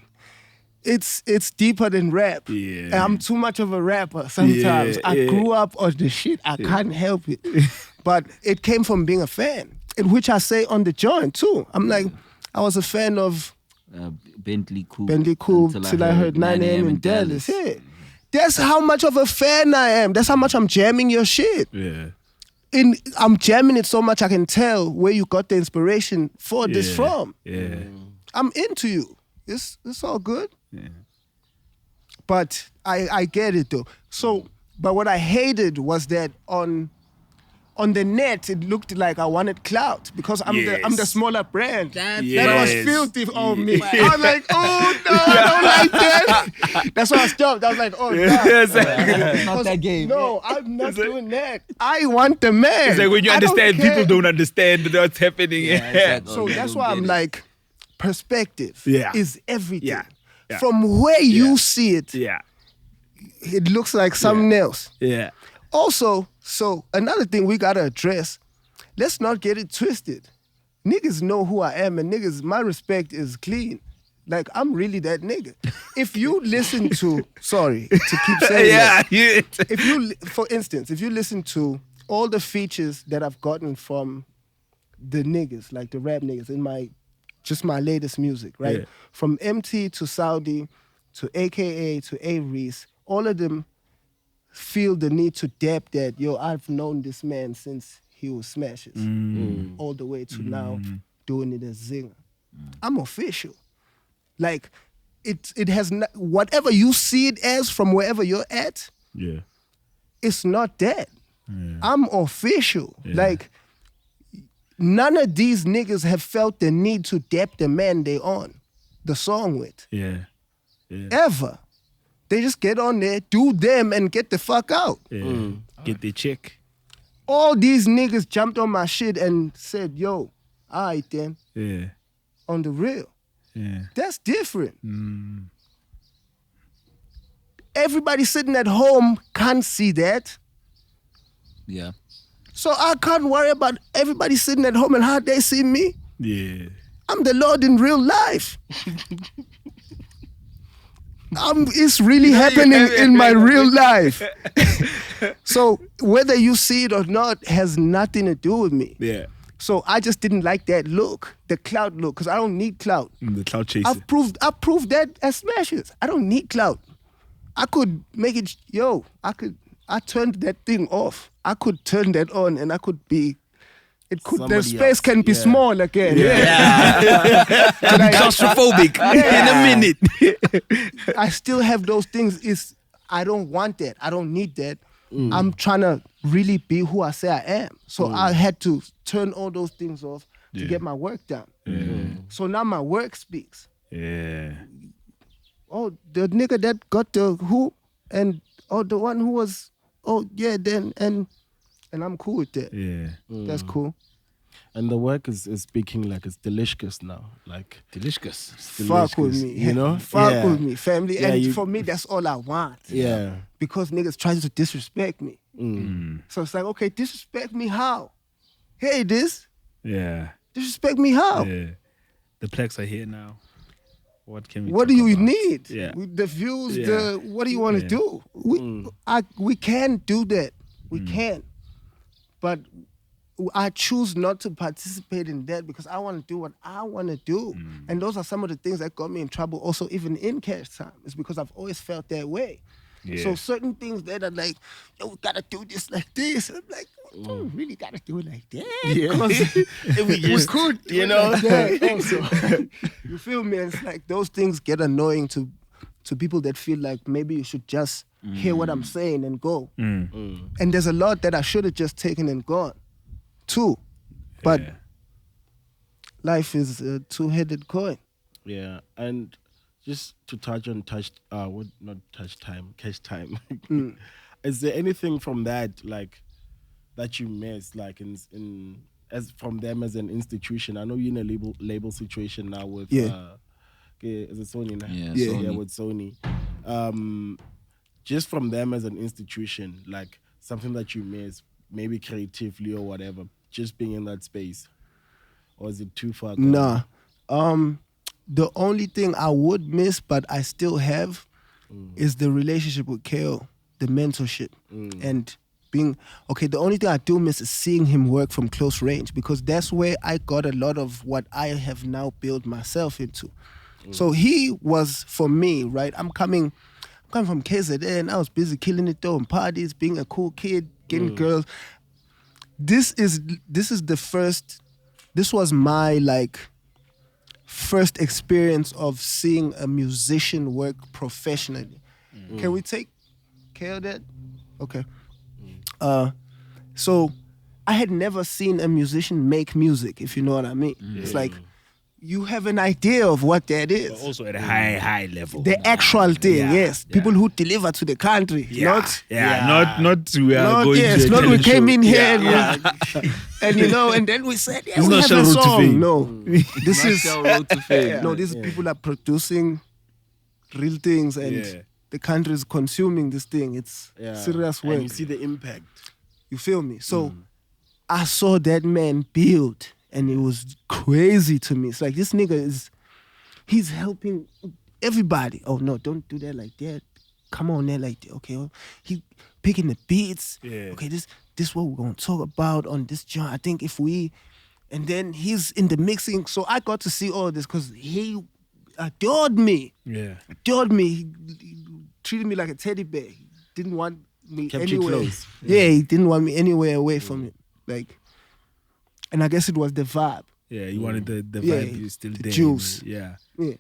It's deeper than rap. Yeah. And I'm too much of a rapper sometimes. I grew up on the shit. I can't help it. But it came from being a fan, in which I say on the joint too. I'm like, I was a fan of Bentley Coupe. till I heard 9 a.m. in Dallas. Yeah. That's how much of a fan I am. That's how much I'm jamming your shit. Yeah. I'm jamming it so much I can tell where you got the inspiration for this from. Yeah. I'm into you. It's all good. Yeah. But I get it though. So, but what I hated was that on on the net, it looked like I wanted clout because I'm the smaller brand. That's That was Yes. filthy on me. I was like, oh no, I don't like that. That's why I stopped. I was like, oh no. It's not that game. No, I'm not doing that. I want the man. It's like when you I don't understand, care. people don't understand what's happening. exactly. So They that's don't why get I'm it. like, perspective is everything. Yeah. Yeah. From where you see it, Yeah. it looks like something else. Yeah. Also, so another thing we gotta address, let's not get it twisted. Niggas know who I am, and niggas, my respect is clean. Like, I'm really that nigga. If you listen to, sorry to keep saying that. If you, for instance, if you listen to all the features that I've gotten from the niggas, like the rap niggas, in my latest music, right? Yeah. From MT to Saudi to AKA to A-Reese, all of them feel the need to dap that, yo, I've known this man since he was Smashis, all the way to now doing it as Zingah. I'm official. Like, it has not, whatever you see it as from wherever you're at, Yeah. it's not that. I'm official. Like, none of these niggas have felt the need to dap the man they on the song with. Yeah. Yeah. Ever. They just get on there, do them, and get the fuck out. Yeah. Get the check. All these niggas jumped on my shit and said, yo, all right then, Yeah. on the real. Yeah. That's different. Everybody sitting at home can't see that. Yeah. So I can't worry about everybody sitting at home and how they see me. Yeah. I'm the Lord in real life. It's really happening in my real life. So whether you see it or not has nothing to do with me. Yeah. So I just didn't like that look, the clout look, because I don't need clout. The cloud chaser. I proved that as Smashis. I don't need clout. I could make it, I turned that thing off. I could turn that on and I could be, the Somebody space else. can be Yeah. small again. Claustrophobic in a minute. I still have those things. I don't want that. I don't need that. I'm trying to really be who I say I am. So I had to turn all those things off to get my work done. So now my work speaks. Yeah. Oh, the nigga that got the hoop and the one who was, then and I'm cool with that. Yeah. That's cool. And the work is speaking like it's delicious now. Like, Delicious. Fuck with delicious, me. you know? Fuck Yeah. with me, family. Yeah, And for me, that's all I want. yeah. Because niggas try to disrespect me. So it's like, okay, disrespect me how? Hey, Yeah. disrespect me how? Yeah. The plaques are here now. What can we What talk do you about? need? Yeah. The views, Yeah. what do you want to Yeah. do? We can do that. We can. But I choose not to participate in that because I want to do what I want to do. And those are some of the things that got me in trouble also even in CashTime. It's because I've always felt that way. Yeah. So certain things that are like, yo, we gotta do this like this. I'm like, oh, really gotta do it like that? Yeah. We could, do you it know? like that also. You feel me? And it's like those things get annoying to people that feel like maybe you should just hear what I'm saying and go. And there's a lot that I should have just taken and gone too. But Yeah. life is a two-headed coin. Yeah. And just to touch on CashTime. Is there anything from that like that you miss, like in as from them as an institution? I know you're in a label situation now with is it Sony now? Yeah, Yeah. Sony. Yeah, with Sony. Just from them as an institution, like something that you miss, maybe creatively or whatever, just being in that space, or is it too far gone? Nah. The only thing I would miss, but I still have, is the relationship with KO, the mentorship. And being, the only thing I do miss is seeing him work from close range because that's where I got a lot of what I have now built myself into. So he was, for me, right, I'm coming from KZN, I was busy killing it, throwing parties, being a cool kid, getting girls. This was my, like, first experience of seeing a musician work professionally. Can we take care of that? Okay. So I had never seen a musician make music, if you know what I mean. It's like you have an idea of what that is. But also at a high level. The actual thing, Yeah, yes. yeah. People who deliver to the country, not not we are not going yes, to a not we talent came show. in here Yeah. and you know, and then we said, It's we not have a Shell Road to song. Fame. No, this is Road to Fame. no, these people are producing real things, and Yeah. the country is consuming this thing. It's serious work. And you see the impact. You feel me? So I saw that man build, and it was crazy to me. It's like this nigga he's helping everybody. Oh no, don't do that like that. Come on there like that. Okay, well, he picking the beats. Yeah. Okay, this what we're gonna talk about on this joint. I think if we, and then he's in the mixing. So I got to see all this because he adored me. Yeah. Adored me. He treated me like a teddy bear. He didn't want me Kept you anywhere. close. Yeah, he didn't want me anywhere away from it. Like, and I guess it was the vibe. Yeah, you wanted the Yeah, vibe is still the there. juice. Yeah. Yeah.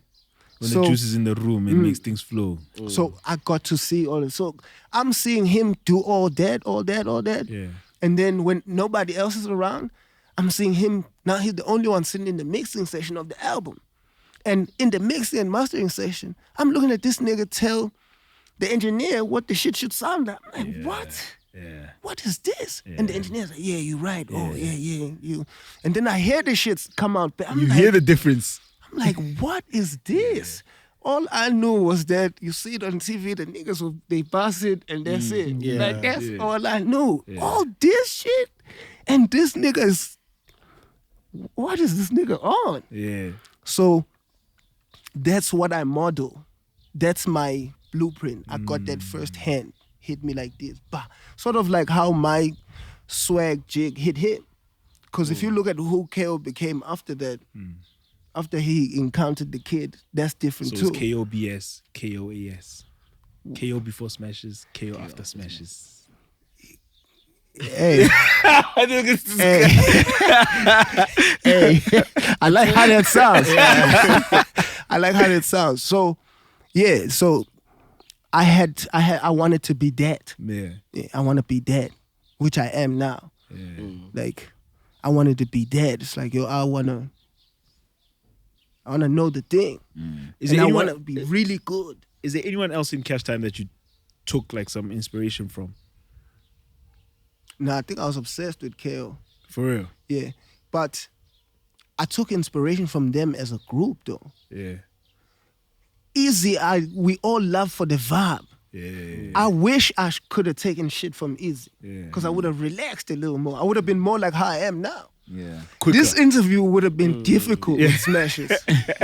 When So- the juice is in the room, it makes things flow. So I got to see all this. So I'm seeing him do all that. Yeah. And then when nobody else is around, I'm seeing him. Now he's the only one sitting in the mixing session of the album. And in the mixing and mastering session, I'm looking at this nigga tell the engineer what the shit should sound like. I'm like, what? Yeah. What is this? And the Yeah. engineer's like, yeah, you're right. Oh, yeah, you. And then I hear the shits come out. I'm You like, hear the difference. I'm like, what is this? All I knew was that you see it on TV, the niggas, they pass it and that's it. Yeah. Like, that's Yeah. all I knew. Yeah. All this shit, and this nigga is, what is this nigga on? Yeah. So that's what I model. That's my blueprint. I got that first hand. Hit me like this. Bah. Sort of like how my swag jig hit him. Because if you look at who KO became after that, after he encountered the kid, that's different So too. it's KOBS, KOAS. KO before Smashis, KO after Smashis. Hey, I think it's hey, hey. I like how that sounds. I like how that sounds. So, yeah. So, I wanted to be that. Yeah. Yeah, I want to be that, which I am now. Yeah. Like, I wanted to be that. It's like, yo, I wanna know the thing, Is and there I anyone, wanna be really good. is there anyone else in CashTime that you took like some inspiration from? No, I think I was obsessed with KO. For real? Yeah, but I took inspiration from them as a group, though. Yeah. Easy, we all love for the vibe. Yeah. I wish I could have taken shit from Easy, Yeah. because I would have relaxed a little more. I would have been more like how I am now. Yeah. Quicker. This interview would have been difficult with Smashis.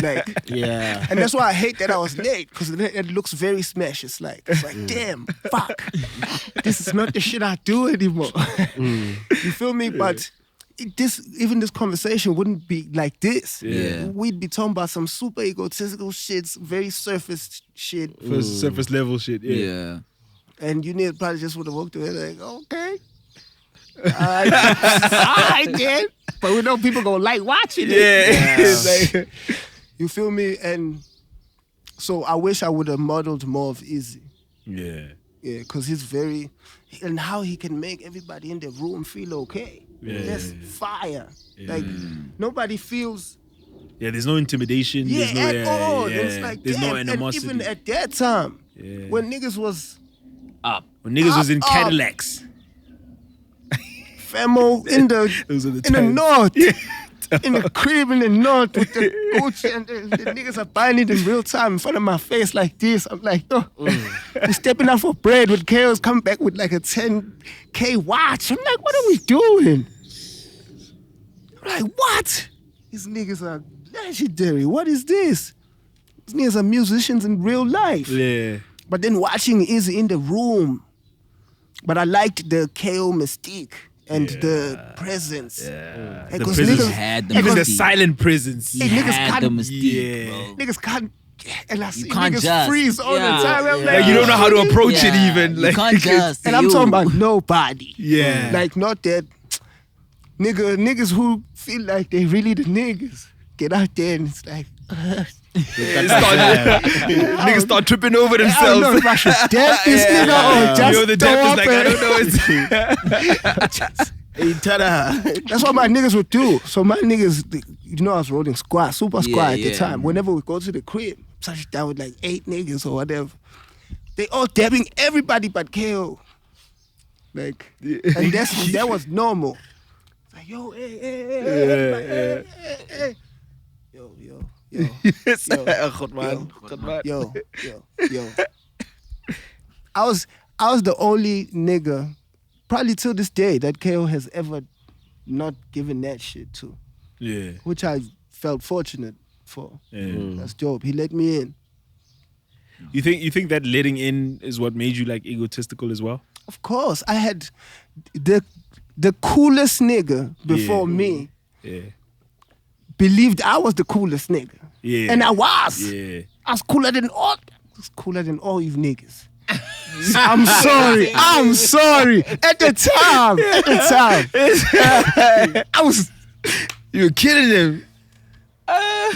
Like, Yeah. and that's why I hate that I was late, because it looks very Smashis. Like, it's like, damn, fuck. This is not the shit I do anymore. You feel me? But even this conversation wouldn't be like this. Yeah. We'd be talking about some super egotistical shits, very surface shit. First surface level shit. Yeah. Yeah. And you need probably just would have walked away like, okay. All right, then. But we know people gonna like watching it. It's like, You feel me? And so I wish I would have modeled more of Easy. yeah. Yeah, because he's very, and how he can make everybody in the room feel okay. Yeah. That's fire. Like, nobody feels, Yeah, there's no intimidation. yeah, there's no, at all. Yeah. It's like, there's damn. no And animosity. even at that time, Yeah. when niggas was Up. When niggas was in Up. Cadillacs. famo in the Those are the in the times. north, in the crib in the north with the Gucci, and the niggas are buying it in real time in front of my face like this. I'm like, oh, we're stepping out for bread with Chaos, come back with like a 10K watch. I'm like, what are we doing? I'm like, what? These niggas are legendary. What is this? These niggas are musicians in real life. Yeah. But then watching Izzy in the room. But I liked the KO mystique and the presence. Yeah. Hey, The 'cause presence. niggas- Had the Even the mystique. silent presence. He Hey, niggas had the can't- mystique, Yeah. bro. Niggas can't, and I see can't niggas just- freeze all yeah, the time. I'm yeah. Like, you don't know how to approach it Yeah, even. you Like, can't just. and I'm you. talking about nobody. Yeah. Like, not that niggas who feel like they really the niggas get out there and it's like, Niggas start tripping over I don't themselves. know if I should dab this nigga or just Yo, the depth is throw like, up I don't know. It's That's what my niggas would do. So my niggas, I was rolling squad, super squad at the time. Whenever we go to the crib, such down with like 8 niggas or whatever, they all dabbing everybody but KO. Like, and that was normal. Like, yo, hey. Yo. I was the only nigga, probably till this day, that KO has ever not given that shit to. Yeah. Which I felt fortunate for. Yeah. That's dope. He let me in. You think that letting in is what made you like egotistical as well? Of course. I had the coolest nigga before me believed I was the coolest nigga. Yeah. And I was. Yeah. I was cooler than all you niggas. I'm sorry. At the time. I was. You were kidding him.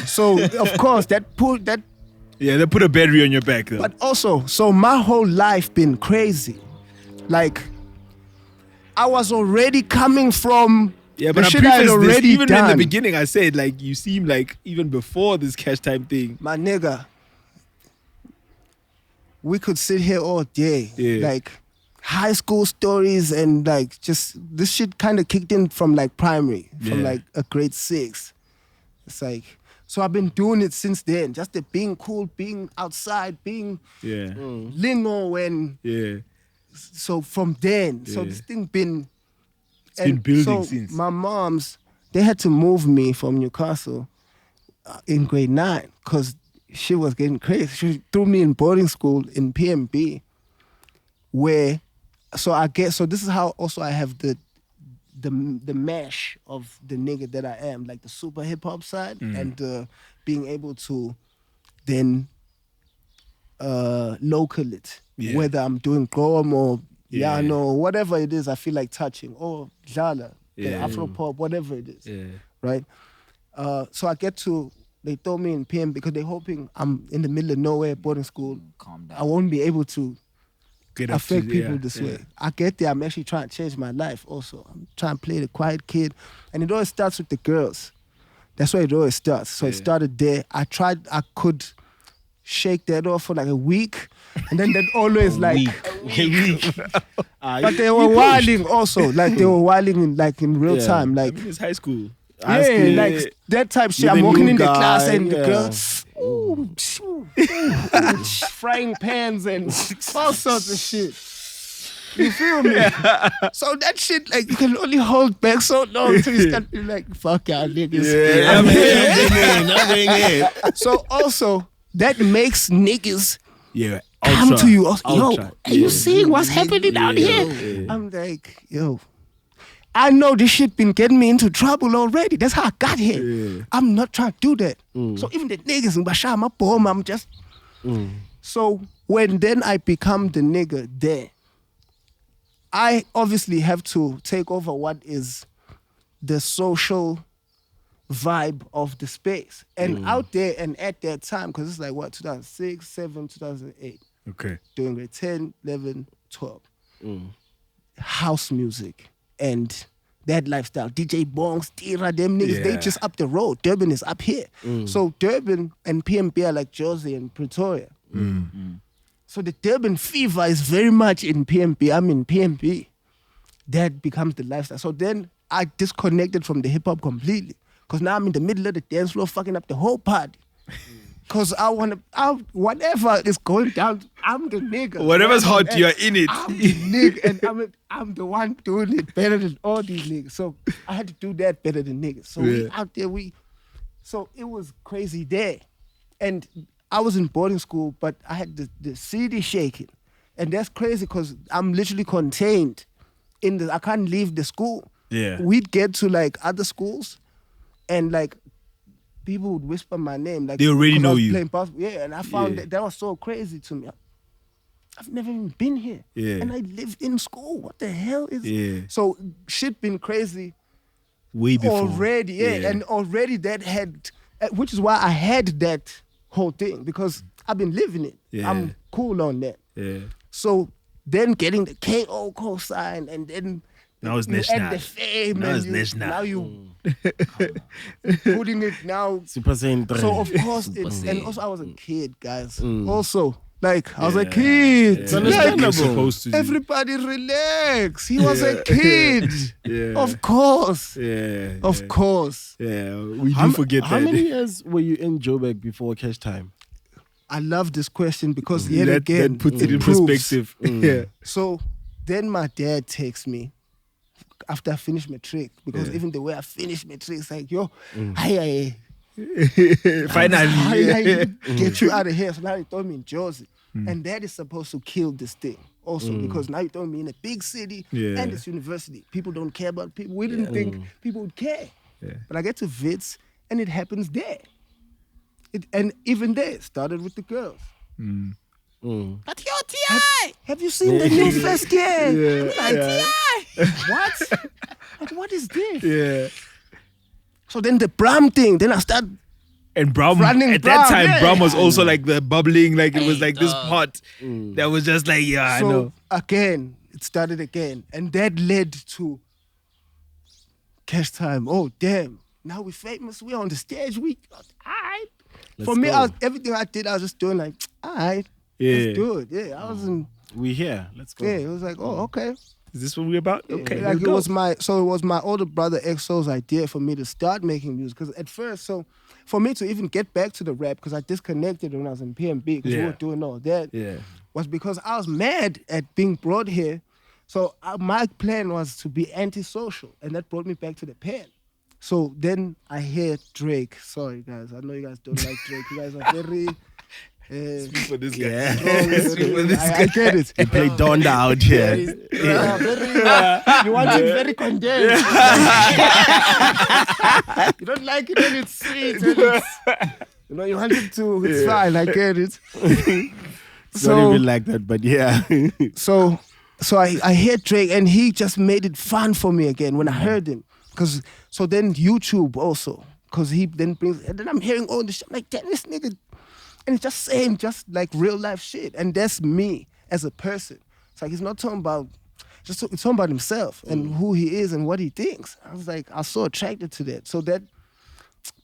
So of course that. Yeah, they put a battery on your back though. But also, so my whole life been crazy. Like, I was already coming from but the I shit I had prefaced this, already even done. in the beginning, I said like you seem like even before this CashTime thing. My nigga, we could sit here all day. Yeah. Like, high school stories and like just this shit kind of kicked in from like primary, from like a grade 6. It's like, so I've been doing it since then. Just the being cool, being outside, being lingo and so from then. So this thing been building since. My moms, they had to move me from Newcastle in grade 9 because she was getting crazy. She threw me in boarding school in PMB so this is how also I have the mesh of the nigga that I am, like the super hip hop side and being able to then local it, whether I'm doing Grom or Yano, whatever it is I feel like touching, or Jala, the Afro pop, whatever it is, right? So I they told me in PM because they're hoping I'm in the middle of nowhere, boarding school. Calm down. I won't be able to affect people this yeah. way. I get there, I'm actually trying to change my life also. I'm trying to play the quiet kid. And it always starts with the girls. That's where it always starts. So it started there. I could shake that off for like a week. And then always like a week. But they were wilding also. Like they were wilding in real time. Like it's high school. Like that type shit. I'm walking in the class and the girls frying pans and all sorts of shit. You feel me? So that shit, like, you can only hold back so long until you start being like, fuck y'all niggas. I'm in. So also, that makes niggas ultra, come to you. Also, yo, ultra. are you seeing what's happening out here? Yeah. I'm like, yo, I know this shit been getting me into trouble already. That's how I got here. Yeah. I'm not trying to do that. So even the niggas in Bashar, my poem, I'm just... So when then I become the nigga there, I obviously have to take over what is the social vibe of the space. And out there and at that time, because it's like, 2006, 7, 2008. Okay. Doing grade 10, 11, 12. House music and that lifestyle. DJ Bongs, Tira, them niggas, they just up the road. Durban is up here. So Durban and PMB are like Jozi and Pretoria. So the Durban fever is very much in PMB. I'm in PMB. That becomes the lifestyle. So then I disconnected from the hip hop completely. Because now I'm in the middle of the dance floor fucking up the whole party. Because whatever is going down, I'm the nigga. Whatever's hot, you're in it. I'm the nigga, and I'm the one doing it better than all these niggas. So I had to do that better than niggas. So we out there, so it was crazy there. And I was in boarding school, but I had the CD shaking. And that's crazy because I'm literally contained I can't leave the school. Yeah. We'd get to like other schools and like people would whisper my name. Like they already 'cause I know was you. playing basketball. Yeah, and I found that was so crazy to me. I've never even been here. Yeah. And I lived in school. What the hell is So shit been crazy way before. already. And already that had, which is why I had that whole thing, because I've been living it. I'm cool on that. Yeah. So then getting the KO cosign and then Now it's you national. add the fame Now and it's you, national. now you putting it now. Super Saiyan 3. So of course, Super and Saiyan. also I was a kid, guys. Also, like I was a Yeah. kid. It's Like, understandable. You're supposed to. everybody relax. He was a kid. Yeah. Of course. Yeah. Of course. Yeah. We how, do forget how that. many years were you in Joburg before CashTime? I love this question because yet that, again that puts it in proves. perspective. Yeah. So then my dad texts me after I finished matric because even the way I finished matric, it's like, yo, hi, Finally. get you out of here. So now he told me in Jozi. And that is supposed to kill this thing also because now you told me in a big city Yeah. and it's university. People don't care about people. We didn't think people would care. Yeah. But I get to Wits and it happens there. And even there, it started with the girls. But yo, T.I., have you seen the new first year? I'm like, T.I., what? Like, what is this? Yeah. So then the Bram thing, then I start And Bram, Running at that Bram, time, yeah. Bram was also like the bubbling, like it was Hey, like this dog. pot that was just like, yeah, I so know. again, it started again. And that led to CashTime. Oh, damn. Now we're famous. We're on the stage. We, all right. For me, go. everything I did, I was just doing like, all right, Yeah. let's do it. Yeah, I wasn't, We here. Let's go. yeah, it was like, oh, okay. Is this what we're about? Okay. Like let's it go. was my older brother EXO's idea for me to start making music. Because at first, so for me to even get back to the rap, because I disconnected when I was in PMB, because we Yeah. were doing all that, Yeah. was because I was mad at being brought here. So my plan was to be antisocial, and that brought me back to the pen. So then I hear Drake. Sorry guys, I know you guys don't like Drake. You guys are very. For this guy. Yeah. I get it. He played Donda out here. You want it very condensed. You don't like it when it's sweet. And it's, you want it to. It's fine. I get it. It's not even like that, but yeah. So I hear Drake and he just made it fun for me again when I heard him. So then YouTube also, because he then brings, and then I'm hearing all this shit. I'm like, damn, this nigga, and it's just saying just like real life shit. And that's me as a person. It's like, he's not talking about, it's talking about himself and who he is and what he thinks. I was like, I was so attracted to that. So that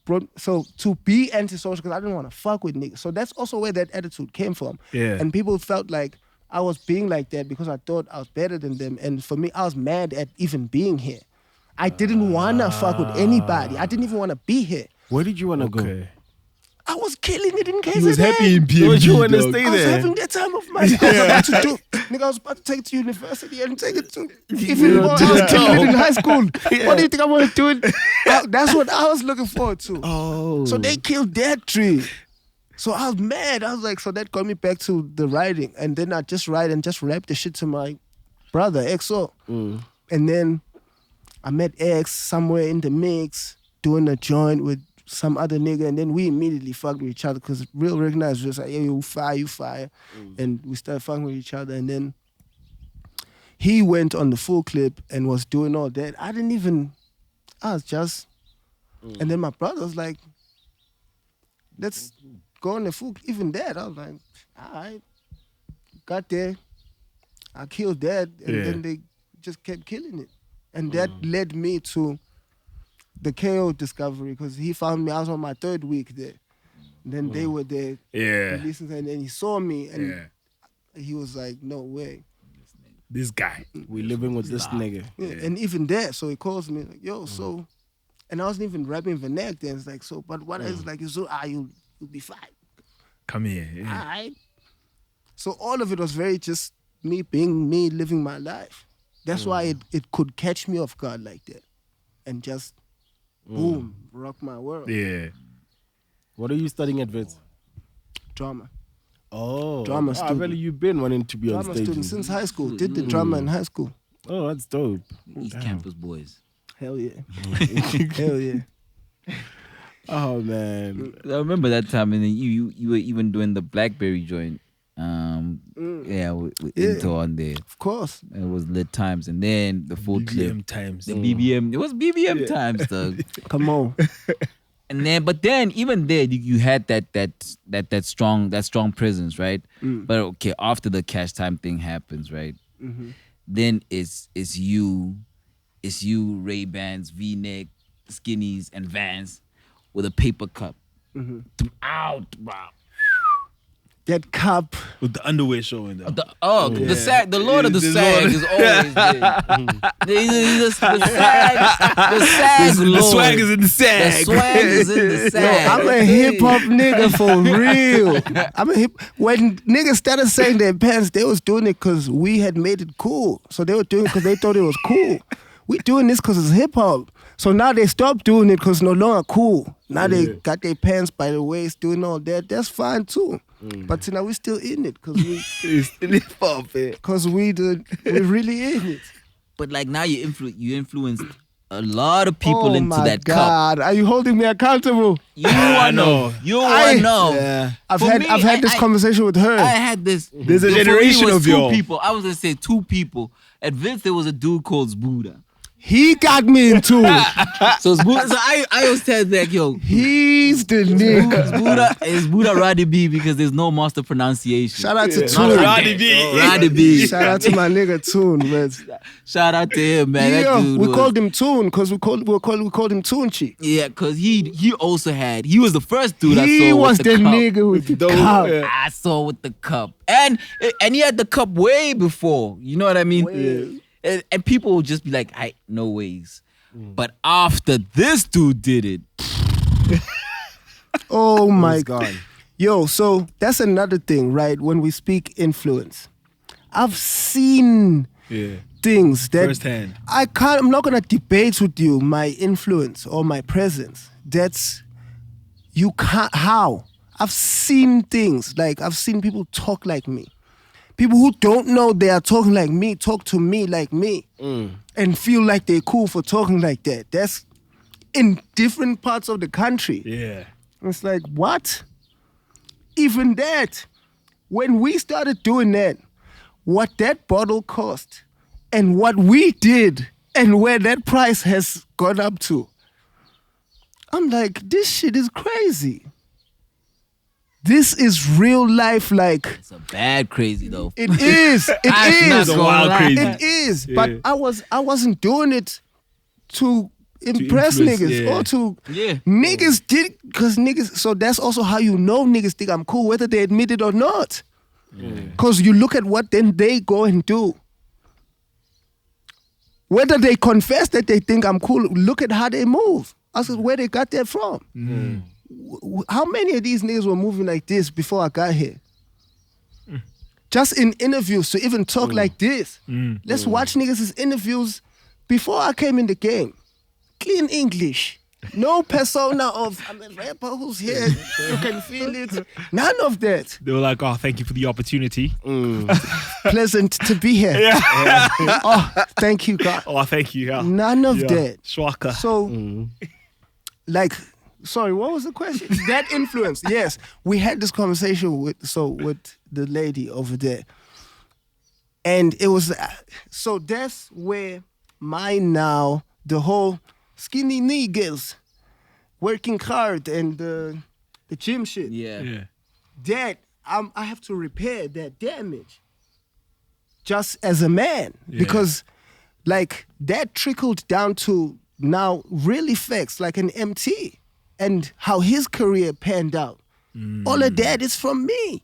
brought, so to be antisocial, because I didn't want to fuck with niggas. So that's also where that attitude came from. Yeah. And people felt like I was being like that because I thought I was better than them. And for me, I was mad at even being here. I didn't want to fuck with anybody. I didn't even want to be here. Where did you want to go? Okay. I was killing it in KZN. He was happy in PMB. Don't you want to dog. stay I was there? having that time of my life. I was about to do, nigga, I was about to take it to university and take it to even more. I was killing it in high school. What do you think I want to do? That's what I was looking forward to. Oh. So they killed that tree. So I was mad. I was like, so that got me back to the writing. And then I just write and just rap the shit to my brother, EXO. And then I met X somewhere in the mix, doing a joint with some other nigga, and then we immediately fucked with each other because real recognized was like, yeah, you fire. And we started fucking with each other, and then he went on the full clip and was doing all that. I was just, and then my brother was like, let's go on the full, even that. I was like, all right, got there, I killed that, and then they just kept killing it. And that led me to the KO discovery because he found me. I was on my third week there. And then they were there. Yeah. Listening, and then he saw me and he was like, no way. This guy. We living with this nigga. Yeah. And even there, so he calls me like, yo, so, and I wasn't even rapping vernac then. It's like, so, but what is like, so, you'll be fine. Come here. All Yeah. right. So all of it was very just me being me, living my life. That's why it could catch me off guard like that. And just, boom, rock my world. Yeah. What are you studying at Wits? Drama. Oh. Drama Oh, student. really, you've been wanting to be on Drama stage. student since high school. Did the drama in high school. Oh, that's dope. East Campus boys. Hell yeah. Hell yeah. Oh, man. I remember that time, and then you were even doing the BlackBerry joint. With Into on there. Of course. It was lit times, and then the full clip. BBM times. The BBM. It was BBM times, though. Come on. And then, but then even there, you had that strong presence, right? But okay, after the CashTime thing happens, right? Then it's you it's you, Ray-Bans, V-neck, skinnies, and Vans with a paper cup. Throughout, bro. That cup. With the underwear showing though. The sag, the Lord of the The Sag Lord. is always there. The sag The Lord. swag is in the sag. The swag is in the sag. I'm a hip hop nigga for real. When niggas started saying their pants, they was doing it because we had made it cool. So they were doing it because they thought it was cool. We doing this because it's hip hop. So now they stopped doing it because it's no longer cool. Now they got their pants by the waist, doing all that. That's fine too. But now we still in it because we really in it. But like now you influenced a lot of people into that cup. God, are you holding me accountable? You wanna know. You wanna know. Yeah. I've For me, had this conversation with her. I had this. There's a for me, generation it was of two y'all. people. I was gonna say two people. At Vince, there was a dude called Buddha. He got me into it. So I always tell like, yo, He's the nigga. It's Buddha Roddy B because there's no master pronunciation. Shout out to Not Toon. Roddy B. Roddy B. Shout out to my nigga Toon. Man. Shout out to him, man. That Yeah, dude we was- called him Toon because we called him Toonchi. Yeah, cause he also had. He was the first dude I He saw was with the the cup. nigga with the cup. I saw with the cup, and he had the cup way before. You know what I mean? And people would just be like, "I no ways." But after this dude did it, Oh my It's god. gone. Yo, so that's another thing, right? When we speak influence, I've seen things that Firsthand. I'm not gonna debate with you my influence or my presence. That's you can't how. I've seen things like I've seen people talk like me. People who don't know they are talking like me talk to me like me and feel like they're cool for talking like that. That's in different parts of the country. Yeah. It's like, what? Even that, when we started doing that, what that bottle cost and what we did and where that price has gone up to, I'm like, this shit is crazy. This is real life, like, it's a bad crazy though. it is. It I'm not is. gonna wild lie. crazy. It is. Yeah. But I wasn't doing it to impress influence, niggas yeah. or to Yeah. niggas did because niggas. So that's also how you know niggas think I'm cool, whether they admit it or not. Because you look at what then they go and do. Whether they confess that they think I'm cool, look at how they move. I said, where they got that from? How many of these niggas were moving like this before I got here? Just in interviews to even talk like this. Let's watch niggas' interviews before I came in the game. Clean English. No persona of I'm a rapper who's here. You can feel it. None of that. They were like, oh, thank you for the opportunity. Pleasant to be here. Oh, thank you, God. Oh, thank you. Yeah. None of that. Shwaka. So, like, sorry, what was the question? That influence. Yes, we had this conversation with the lady over there, and it was so that's where the whole skinny niggas working hard and the gym shit. Yeah. That I have to repair that damage just as a man because like that trickled down to now real effects like an MT and how his career panned out. All of that is from me.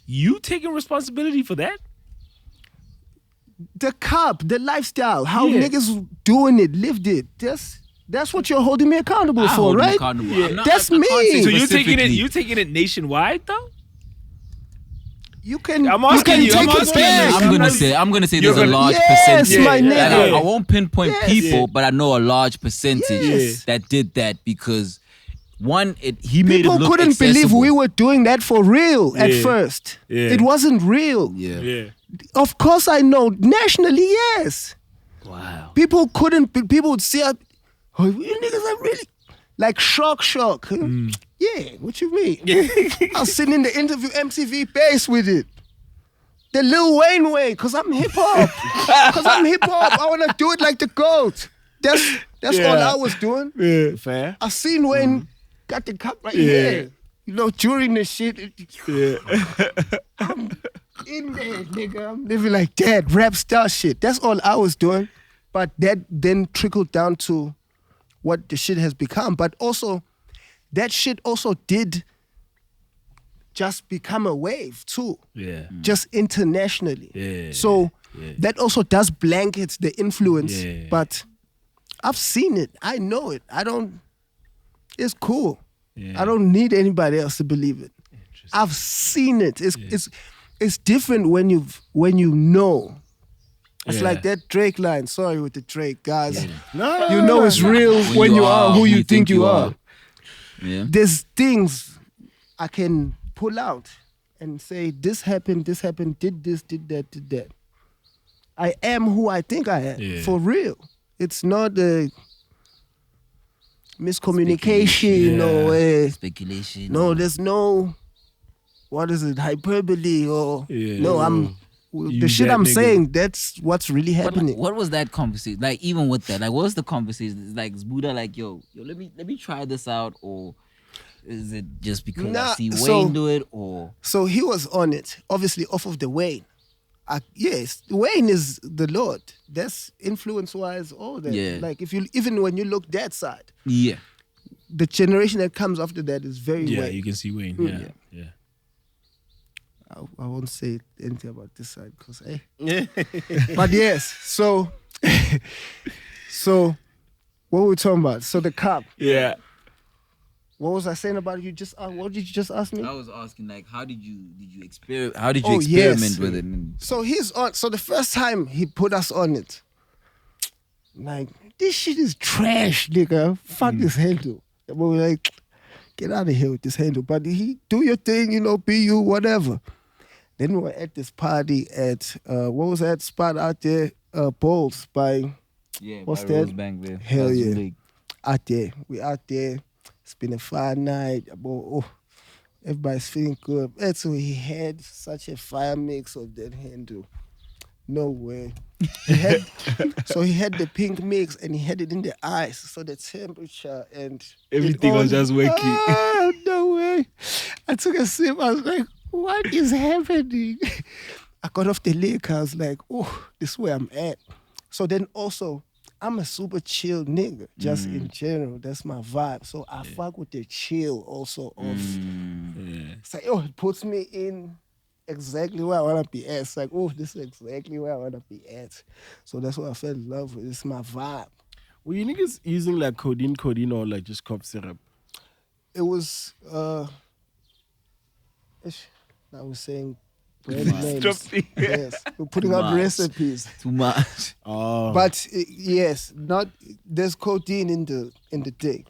You taking responsibility for that? The cup, the lifestyle, how niggas doing it, lived it. That's what you're holding me accountable I for, hold him right? accountable. I'm not- That's I can't me. say So you specifically. taking it nationwide though? You can, I'm you asking can you, take I'm it asking you. back. I'm gonna say You're there's a gonna- large Yes, percentage. my Like, nigga. I won't pinpoint Yes. people, but I know a large percentage Yes. that did that because one, he made People it look couldn't believe accessible. we were doing that for real at Yeah. first. Yeah. It wasn't real. Yeah. Yeah. Of course I know. Nationally, yes. Wow. People would see us, oh, you niggas are really, like shock. Yeah, what you mean? I was sitting in the interview MTV bass with it. The Lil Wayne way, cause I'm hip hop. I wanna do it like the GOAT. That's all I was doing. Yeah. Fair. I seen Wayne got the cup right here. You know, during the shit, I'm in there, nigga. I'm living like that, rap star shit. That's all I was doing. But that then trickled down to what the shit has become. But also, that shit also did just become a wave too. Yeah. Just internationally. Yeah. So Yeah. that also does blanket the influence. Yeah. But I've seen it. I know it. It's cool. Yeah. I don't need anybody else to believe it. I've seen it. It's different when you know. It's Yeah. like that Drake line. Sorry with the Drake, guys. No, You know it's real when you are who you think you are. Yeah. There's things I can pull out and say, this happened, did this, did that, did that. I am who I think I am, Yeah. for real. It's not a miscommunication or Speculation. no, there's no, what is it, hyperbole or, Yeah. no, You the shit that I'm nigga. saying, that's what's really But happening. what was that conversation? Like even with that, like what was the conversation? It's like is Buddha like, yo, let me try this out, or is it just because I Nah, see so- Wayne do it, or So he was on it, obviously off of the Wayne. Yes, Wayne is the Lord. That's influence-wise, all that. Yeah. Like even when you look that side, yeah, the generation that comes after that is very Yeah, Wayne. you can see Wayne. Mm. Yeah. I won't say anything about this side because but yes, so what were we talking about? So the cop. Yeah. What was I saying about you? What did you just ask me? I was asking like, how did you experiment? How did you Oh, experiment yes. with it? And So he's on. So the first time he put us on it, like this shit is trash, nigga. Fuck this handle. But we're like, get out of here with this handle. But he do your thing, be you, whatever. Then we were at this party at what was that spot out there? Bowls by yeah, What's by that? Rosebank there. Hell That's yeah. really- out there. We out there. It's been a fine night. Everybody's feeling good. And so he had such a fire mix of that handle. No way. He had the pink mix and he had it in the ice. So the temperature and Everything was just wacky. Oh, no way. I took a sip. I was like, what is happening? I got off the liquor. I was like, oh, this is where I'm at. So then also, I'm a super chill nigga, just in general. That's my vibe. So I fuck with the chill also of, it's like, it puts me in exactly where I want to be at. It's like, this is exactly where I want to be at. So that's what I fell in love with. It's my vibe. Were you niggas using like codeine, or like just cough syrup? It was, I was saying brand names. Yes, we're putting out Much. recipes. Too much. Oh, But yes, there's codeine in the dick.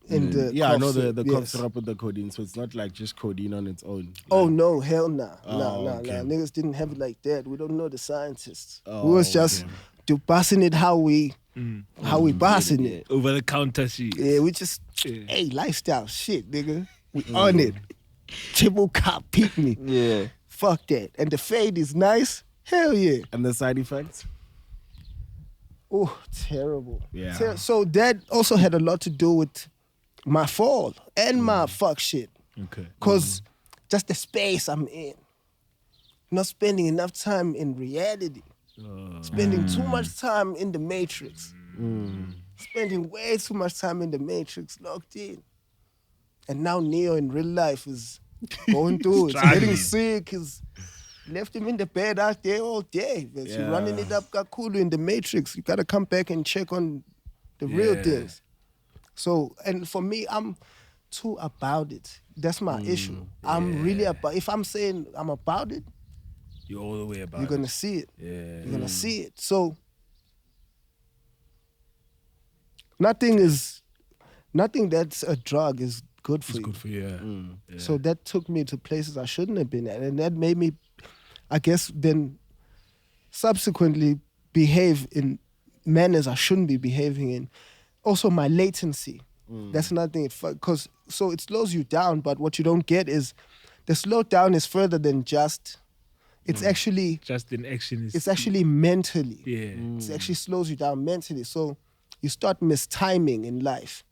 In the yeah, I cough know the syrup, cough yes. syrup with the codeine, so it's not like just codeine on its own. Oh no, hell nah. Oh, Nah. okay. Niggas didn't have it like that. We don't know the scientists. Oh, we was just okay. to passing it how we passing it. Over the counter shit. Yeah, we just hey, lifestyle shit, nigga. We on it. Triple cop peep me. Yeah. Fuck that. And the fade is nice. Hell yeah. And the side effects? Oh, terrible. Yeah. So that also had a lot to do with my fall and my fuck shit. Okay. Because just the space I'm in. Not spending enough time in reality. Spending too much time in the matrix. Spending way too much time in the matrix, locked in. And now Neo in real life is going through it. He's getting sick. He's left him in the bed out there all day. But you're running it up Kakulu in the matrix. You got to come back and check on the real things. So, and for me, I'm too about it. That's my issue. I'm really about, if I'm saying I'm about it, You're all the way about you're going to see it. Yeah. You're going to see it. So, nothing that's a drug is good for It's you. good for you. Yeah. So that took me to places I shouldn't have been at. And that made me, I guess, then subsequently behave in manners I shouldn't be behaving in. Also, my latency. That's another thing. Because so it slows you down, but what you don't get is the slowdown is further than just. It's actually. Just in action is. It's actually mentally. Yeah. It actually slows you down mentally. So you start mistiming in life.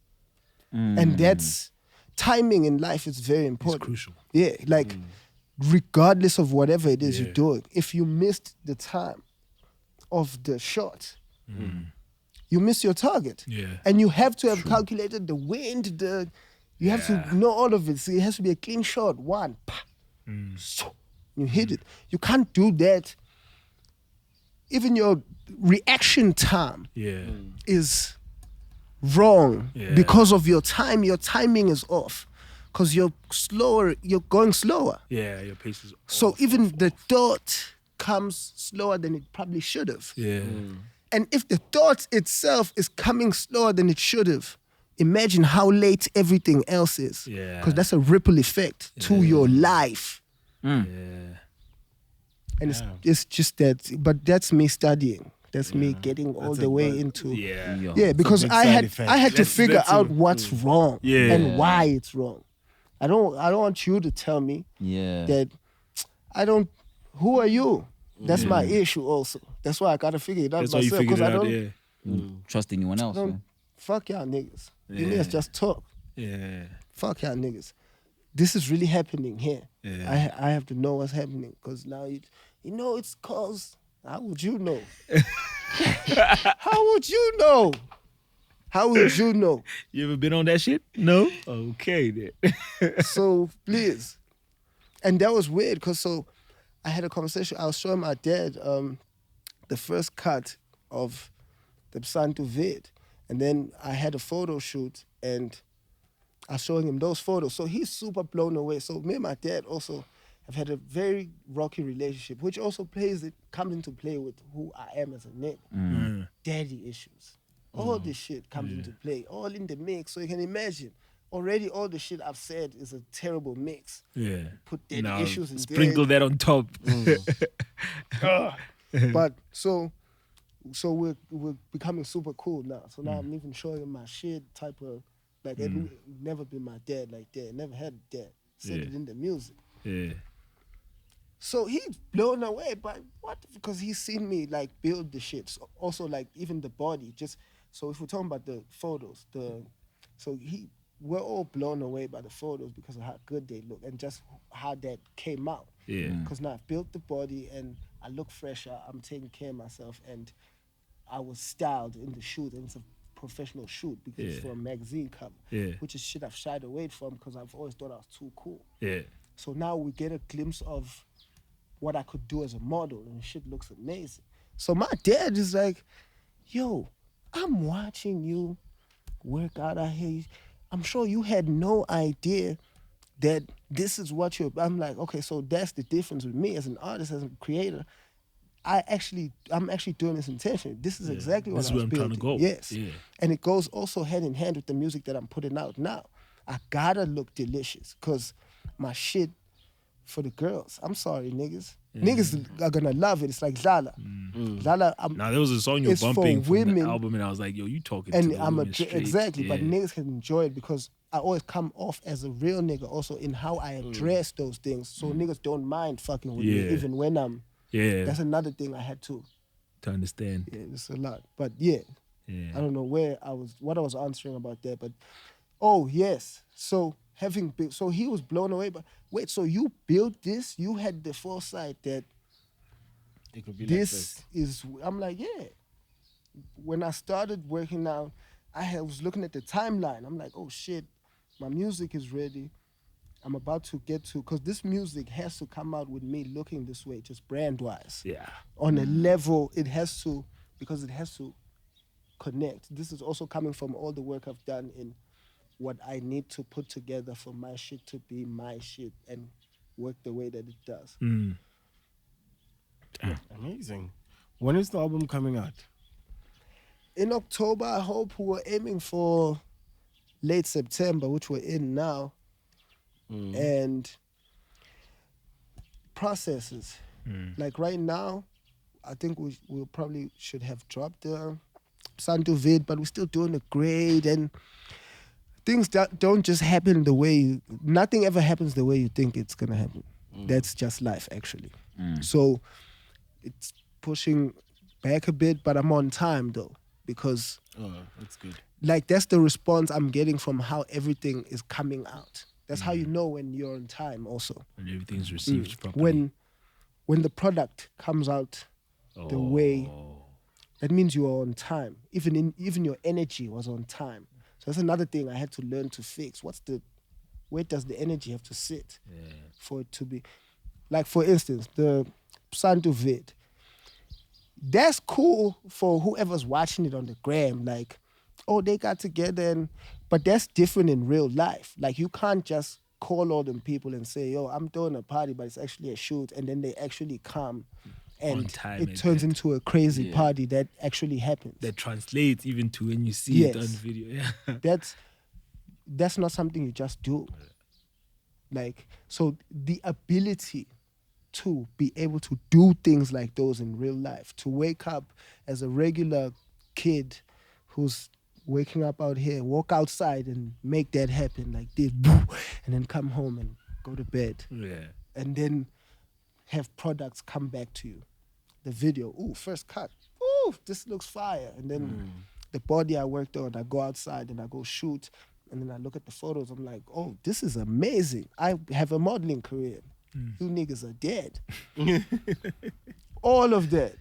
And that's timing in life is very It's important. crucial. Yeah, like regardless of whatever it is Yeah. you're doing, if you missed the time of the shot, you miss your target. Yeah. And you have to have calculated the wind, you have to know all of it. So it has to be a clean shot. One, pa, so you hit it. You can't do that. Even your reaction time is wrong because of your time. Your timing is off because you're slower. You're going slower. Yeah, your pace is So even the dot comes slower than it probably should have. Yeah. And if the dot itself is coming slower than it should have, imagine how late everything else is. Yeah. Because that's a ripple effect to your life. Yeah. And it's just that, but that's me studying. That's me getting all the way into. Yeah. Because big I side had effect. to figure out what's wrong and Yeah. why it's wrong. I don't want you to tell me that I don't. Who are you? That's my issue also. That's why I gotta figure it out That's why you myself. figured Because it I out, don't Trust anyone else, man. fuck y'all niggas. You niggas just talk. Yeah. Fuck y'all niggas. This is really happening here. Yeah. I have to know what's happening because now you know it's cause. How would you know? How would you know? How would you know? You ever been on that shit? No? Okay, then. So please. And that was weird because I had a conversation. I was showing my dad the first cut of the Santo Vid. And then I had a photo shoot and I was showing him those photos. So he's super blown away. So me and my dad also have had a very rocky relationship, which also comes into play with who I am as a nigga. Daddy issues. All this shit comes into play, all in the mix. So you can imagine, already all the shit I've said is a terrible mix. Yeah. Put daddy issues in Sprinkle that on top. But so we're becoming super cool now. So now I'm even showing him my shit type of, like, it never been my dad like that. Never had a dad. Said it in the music. Yeah. So he's blown away by what? Because he's seen me like build the shit. So also like even the body. So if we're talking about the photos, we're all blown away by the photos because of how good they look and just how that came out. Yeah. Because now I've built the body and I look fresher. I'm taking care of myself and I was styled in the shoot and it's a professional shoot because it's for a magazine cover, which is shit I've shied away from because I've always thought I was too cool. Yeah. So now we get a glimpse of what I could do as a model and shit looks amazing. So my dad is like, yo, I'm watching you work out here. I'm sure you had no idea that this is what I'm like, okay, so that's the difference with me as an artist, as a creator. I'm actually doing this intentionally. This is exactly what This is I was where I'm building. trying to go. Yes. Yeah. And it goes also hand in hand with the music that I'm putting out now. I gotta look delicious because my shit for the girls. I'm sorry, niggas. Niggas are gonna love it. It's like Zala. Zala, Now there was a song you're it's for bumping from women, the album, and I was like, "Yo, you talking and to the I'm women straight." exactly, but Yeah. niggas can enjoy it because I always come off as a real nigga also in how I address those things, so niggas don't mind fucking with me even when I'm. Yeah. That's another thing I had to. To understand. Yeah, it's a lot, but yeah, Yeah. I don't know what I was answering about that, but yes, so. So he was blown away. But wait, so you built this? You had the foresight that It could be this is. I'm like, yeah. When I started working out, was looking at the timeline. I'm like, oh shit, my music is ready. I'm about to get to, because this music has to come out with me looking this way, just brand wise. Yeah. On a level, it has to, because it has to connect. This is also coming from all the work I've done in what I need to put together for my shit to be my shit and work the way that it does. Amazing. When is the album coming out? In October, I hope we're aiming for late September, which we're in now. And processes. Like right now, I think we probably should have dropped the Santo Vid, but we're still doing a grade and things that don't just happen the way nothing ever happens the way you think it's gonna happen. That's just life, actually. So it's pushing back a bit, but I'm on time though, because That's good. like that's the response I'm getting from how everything is coming out. That's how you know when you're on time also. And everything's received properly. When the product comes out the way that means you are on time. Even your energy was on time. So that's another thing I had to learn to fix. Where does the energy have to sit for it to be? Like, for instance, the Santo vid. That's cool for whoever's watching it on the gram. Like, oh, they got together, but that's different in real life. Like, you can't just call all them people and say, yo, I'm throwing a party, but it's actually a shoot, and then they actually come and it turns into a crazy party that actually happens. That translates even to when you see it on video. Yeah. That's not something you just do. Like, so the ability to be able to do things like those in real life, to wake up as a regular kid who's waking up out here, walk outside and make that happen like this, and then come home and go to bed. Yeah. And then have products come back to you. The video, first cut. This looks fire. And then the body I worked on, I go outside and I go shoot. And then I look at the photos, I'm like, oh, this is amazing. I have a modeling career. You niggas are dead. All of that.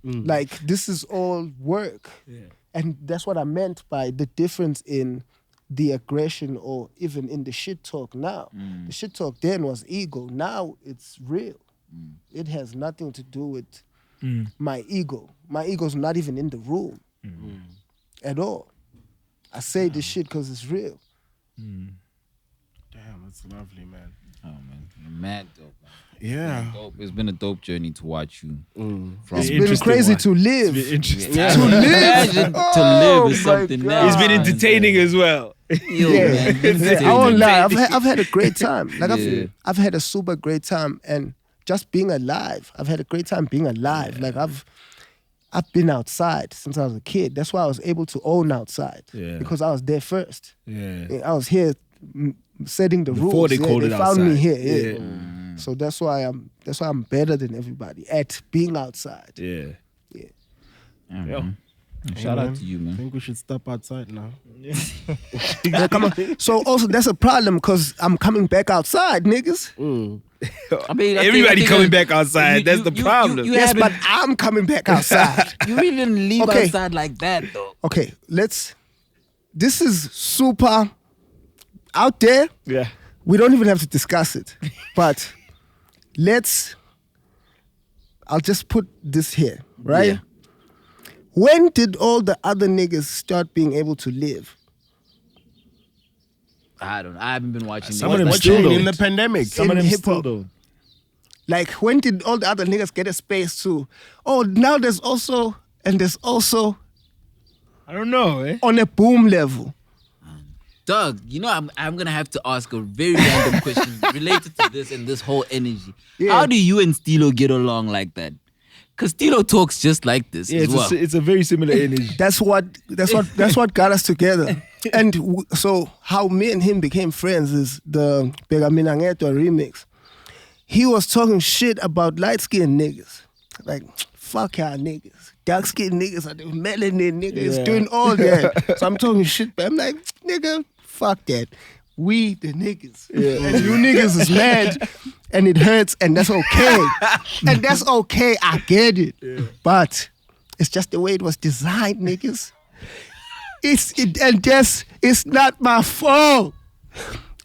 Like, this is all work. Yeah. And that's what I meant by the difference in the aggression or even in the shit talk now. The shit talk then was ego. Now it's real. It has nothing to do with my ego. My ego's not even in the room at all. I say this shit because it's real. Damn, that's lovely, man. Oh man, you're mad dope. Man. Yeah. Dope. It's been a dope journey to watch you. From It's been crazy to live. It's been interesting. Yeah. To live. Imagine to Oh, live is my something God. else. It's been entertaining as well. Yo, Yeah. man, it's Yeah, I won't entertaining. lie. I've had a great time. Like, Yeah. I've had a super great time, and just being alive. I've had a great time being alive. Like, I've been outside since I was a kid. That's why I was able to own outside. Yeah. Because I was there first. Yeah. I was here setting the Before rules. they called it found me outside. here. Yeah. So that's why I'm better than everybody at being outside. Yeah. Yeah, Yo. man. Shout out to you, I man. think we should step outside now. Yeah, come on. So also that's a problem because I'm coming back outside, niggas. I mean, Everybody coming back outside. That's the problem. You Yes, haven't- but I'm coming back outside. you really didn't leave Okay. outside like that, though. Okay, this is super out there. Yeah. We don't even have to discuss it. But I'll just put this here, right? Yeah. When did all the other niggas start being able to live? I don't know. I haven't been watching. Some of them it. still Watching don't. in the pandemic. Some of In them hip still hop. don't. Like, when did all the other niggas get a space to, now there's also I don't know, eh? on a boom level. Doug, you know I'm gonna have to ask a very random question related to this and this whole energy. Yeah. How do you and Stilo get along like that? Cause Stilo talks just like this Yeah, as well. it's a very similar energy. That's what got us together. And so how me and him became friends is the Begamina Ngetwa remix. He was talking shit about light-skinned niggas. Like, fuck y'all niggas. Dark-skinned niggas are the melanin niggas Yeah. doing all that. So I'm talking shit, but I'm like, nigga, fuck that. We the niggas. And you niggas is mad and it hurts and that's okay. And that's okay, I get it. But it's just the way it was designed, niggas. It's not my fault.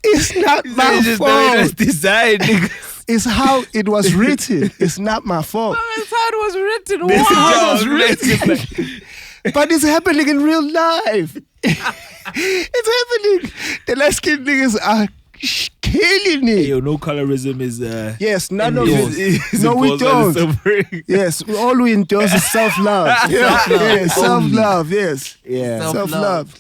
It's not my fault. designed, nigga. It's how it was written. It's not my fault. That's how it was written. It's Wow. how it was written. But it's happening in real life. It's happening. The light-skinned niggas are killing it. Yo, no colorism is Yes, none of is- it. is No, we imposed by the don't. suffering. Yes, all we endorse is self-love. Yeah, self-love, yes. Yeah. Self-love.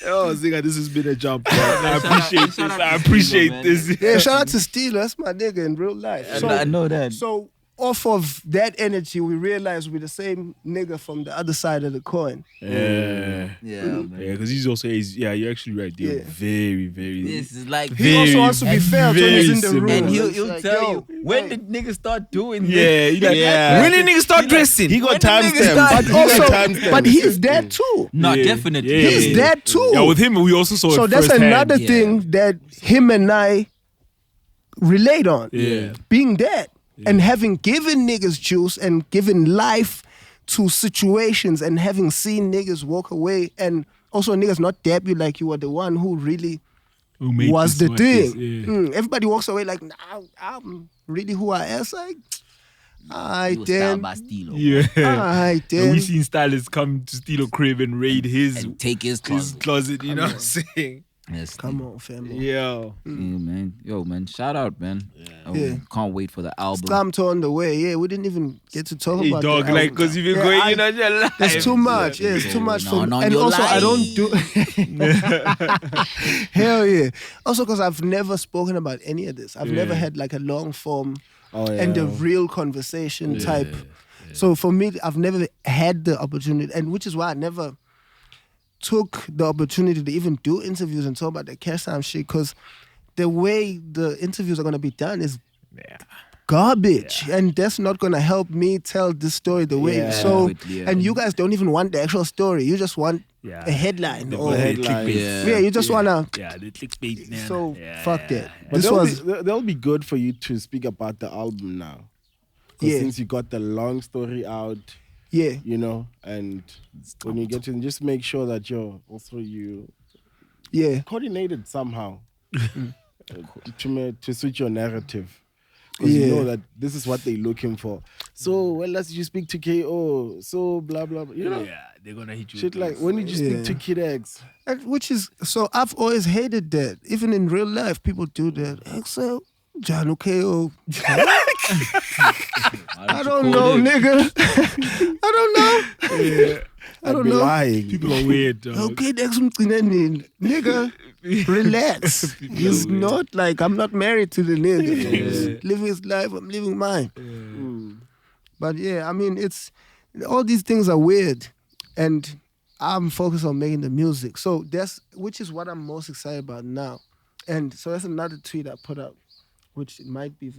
Oh, Zingah, this has been a job. I appreciate this. shout out I to appreciate Stilo, man. this. Yeah, shout out to Steeler. That's my nigga in real life. I know that. So off of that energy, we realized we're the same nigga from the other side of the coin. Yeah. Yeah, man. Yeah, because you're actually right. They're Yeah. very, very. This is like He also wants to be fair when he's in the very room. and he'll It's like, tell yo, you when hey. did niggas start doing Yeah, this? you like, Yeah. when did niggas start dressing? He got When the niggas timestamps. start- But also, but he's dead too. No, Yeah. definitely. Yeah. He's dead too. Yeah, with him, we also saw So it that's firsthand. another Yeah. thing that him and I relate on. Yeah. Being dead and having given niggas juice and given life to situations and having seen niggas walk away and also niggas not dab you like you were the one who really Who made was this the what thing. this, yeah. Everybody walks away like, nah, I'm really who I am. It's like, alright You were styled then. by Stilo. Yeah. Alright And then. we seen stylists come to steal a crib and raid his And take his closet. closet, you know what I'm saying? Yes, Come on, family. Yo. Yeah, man. Yo, man. Shout out, man. Yeah. Can't wait for the album. Stamped on the way. Yeah, we didn't even get to talk Hey, about dog, the like, album. because if you're Yeah, going I- in on your life. There's too much. Yeah, it's too much for going me. on And your also, I don't life. do. Hell yeah. Also, because I've never spoken about any of this. I've never had like a long form and a real conversation type. So for me, I've never had the opportunity, and which is why I never took the opportunity to even do interviews and talk about the CashTime shit, because the way the interviews are going to be done is garbage, and that's not going to help me tell this story the way. So, Yeah. and you guys don't even want the actual story. You just want Yeah. a headline. The Or, headline. clickbait. yeah, you just want to. Yeah, the clickbait, man. So, Yeah, fuck yeah, that. yeah. But This that'll be good for you to speak about the album now. 'Cause Yeah. since you got the long story out, Yeah. you know, and when you get to just make sure that you Yeah. coordinated somehow to suit your narrative. Because you know that this is what they're looking for. So, well, let's you speak to KO. So, blah, blah, blah. You know, Yeah, they're going to hit you. shit with like, those. when did you speak Yeah. to Kid X? Which is, so I've always hated that. Even in real life, people do that. Excel, John, okay, oh. I don't know, nigga. I don't know. Yeah. I don't I'd be know. lying. People are weird, dog. Okay, that's something. Nigga, relax. He's not like, I'm not married to the nigga. He's living his life, I'm living mine. But yeah, I mean, all these things are weird. And I'm focused on making the music. So which is what I'm most excited about now. And so that's another tweet I put out, which might be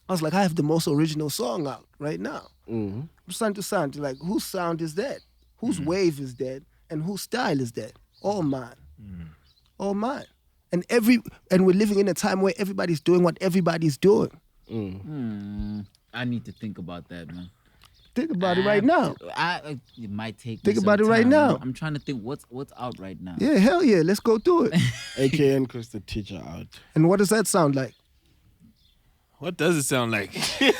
I was like, I have the most original song out right now. Sound to sound. Like, whose sound is that? Whose wave is that? And whose style is that? All mine. All mine. And we're living in a time where everybody's doing what everybody's doing. I need to think about that, man. Think about it right now. It might take. Think me about some it right time. now. I'm trying to think what's out right now. Yeah, hell yeah. Let's go do it. AKN Chris the Teacher out. And what does that sound like? What does it sound like?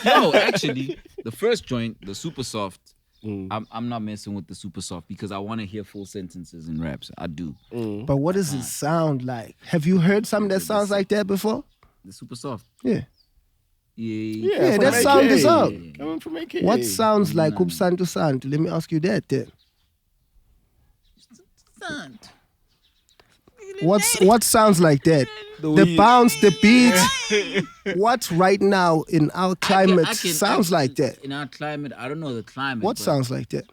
No, actually, the first joint, the super soft. I'm not messing with the super soft because I want to hear full sentences in raps. I do. But what does it sound like? Have you heard something that sounds like that before? The super soft. Yeah. Yeah. from that AK. sound is out. Coming from AK. What sounds like Sound to Sound? Let me ask you that then. What sounds like that? The bounce, the beat. What right now in our climate sounds like that? In our climate, I don't know the climate. What but, sounds like that?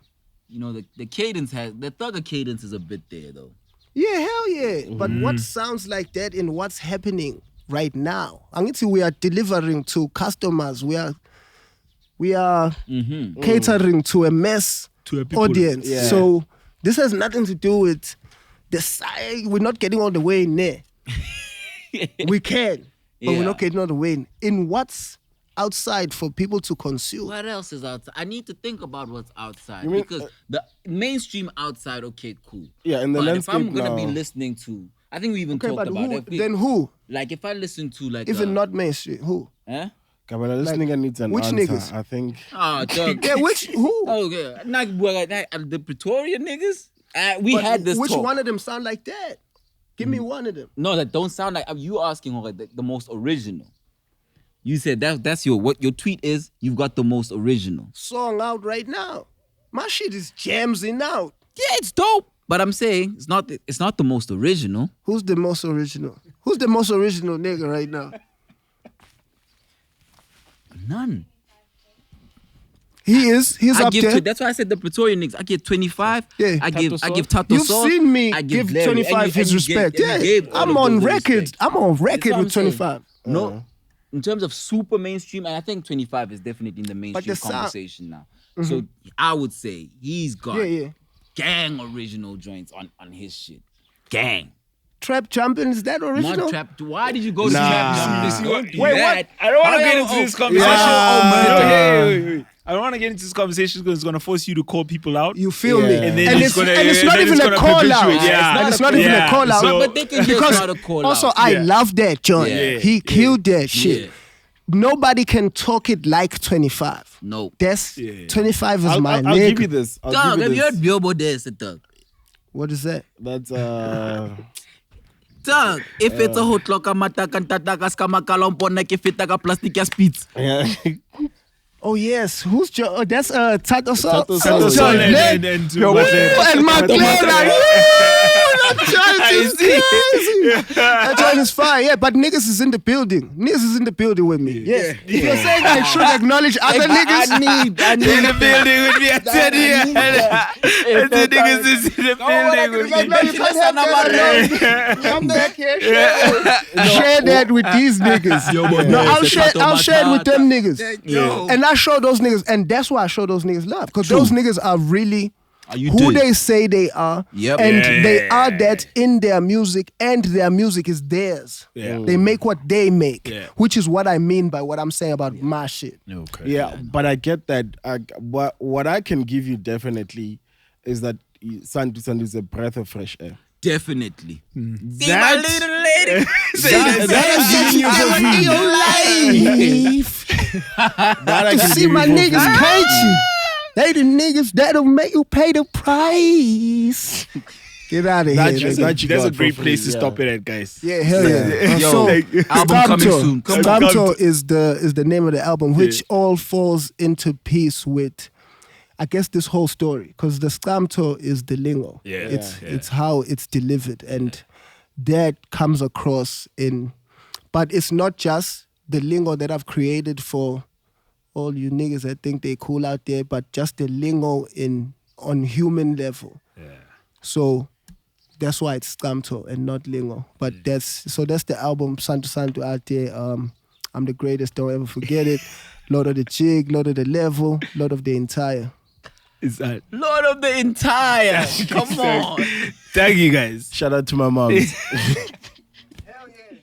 You know, the cadence the thugger cadence is a bit there though. Yeah, hell yeah. But what sounds like that in what's happening right now? Angithi we are delivering to customers. We are catering to a mass To a people. audience. Yeah. So this has nothing to do with the side. We're not getting all the way in there. We can, but we're Yeah. not getting all the way in what's outside for people to consume. What else is outside? I need to think about what's outside You mean, because the mainstream outside, okay, cool. Yeah, in the but landscape if I'm gonna be now. listening to, I think we even Okay, talked but about who, it. then who? Like if I listen to like Even not mainstream. Who? eh? Kabelo, this Like, nigga needs an which answer. niggas? I think. Oh, dog. Yeah, which who? Oh, yeah. The Pretoria niggas. We But had this which talk. one of them sound like that? Give me one of them. No, that don't sound like you asking like the most original. You said that's what your tweet is. You've got the most original. Song out right now. My shit is jamming out. Yeah, it's dope. But I'm saying it's not the most original. Who's the most original? Who's the most original nigga right now? None. He is. He's I up give there. that's why I said the Pretoria niggas. I give 25. Yeah. I give Tato You've Saw, seen me I give Larry, 25 and his you respect. gave- and you Yeah, gave all I'm of on those the record. respect. I'm on That's record what I'm with saying. 25. No, in terms of super mainstream, and I think 25 is definitely in the mainstream sound- conversation now. So I would say he's got Yeah. gang original joints on his shit. Gang. Trap jumping, is that original? Not trap. Why did you go to Nah. trap? Wait, Wait, what? I don't want to get into this conversation. Oh, man. No, hey. I don't want to get into this conversation because it's going to force you to call people out. You feel me? Yeah. And then And it's gonna- and it's and not then even it's a gonna call out. perpetuate. Yeah. And it's not even Yeah. a call out. So- But they can just because try to call also out. I Yeah. love that joint. Yeah. He killed that shit. Yeah. Nobody can talk it like 25. No. That's Yeah. 25 is I'll my give nigga. you this. I'll Dog, give have you you this. heard Biobo Dance, dog? What is that? That's Dog, if it's a hot clock, matakan tatakas kamakalompona ke fitaka plastic ya spits. yeah. Oh yes, who's that's Tato Sol. Tato Sol. So, John and Leg. Yo, And Matlera. That joint is crazy. That joint is fire. Yeah, but niggas is in the building. Niggas is in the building with me. Yes. If you're saying I should acknowledge other niggas, I need in the building with me. I said, yeah. The niggas is in the building with me. Come back here. Share that with these niggas. No, I'll share it with them niggas. Yo. And I show those niggas, and that's why I show those niggas love. Because those niggas are really who they say they are. Yep. And Yeah. they are that in their music, and their music is theirs. Yeah. They make what they make, Yeah. which is what I mean by what I'm saying about my shit. Okay. Yeah, but I get that. What I can give you definitely is that Sandu is a breath of fresh air. Definitely. See my That- little lady. That I You can see give my you for niggas free. paint you. They the niggas that'll make you pay the price. Get out of here. That you- nigga. that you That's a got great for place free, to yeah. stop it at, guys. Yeah, hell yeah. Yo, So, album coming soon. Come on. Scamto is the name of the album, which all falls into piece with, I guess, this whole story. Because the Scamto is the lingo. Yeah. It's how it's delivered. And that comes across in, but it's not just the lingo that I've created for all you niggas that think they cool out there, but just the lingo on human level. Yeah. So that's why it's Scamto and not lingo. But that's the album Santo out there. I'm the greatest, don't ever forget it. Lord of the Jig, Lord of the Level, Lord of the Entire. Is that? Lord of the entire. Come on. Thank you, guys. Shout out to my mom. Hell yeah.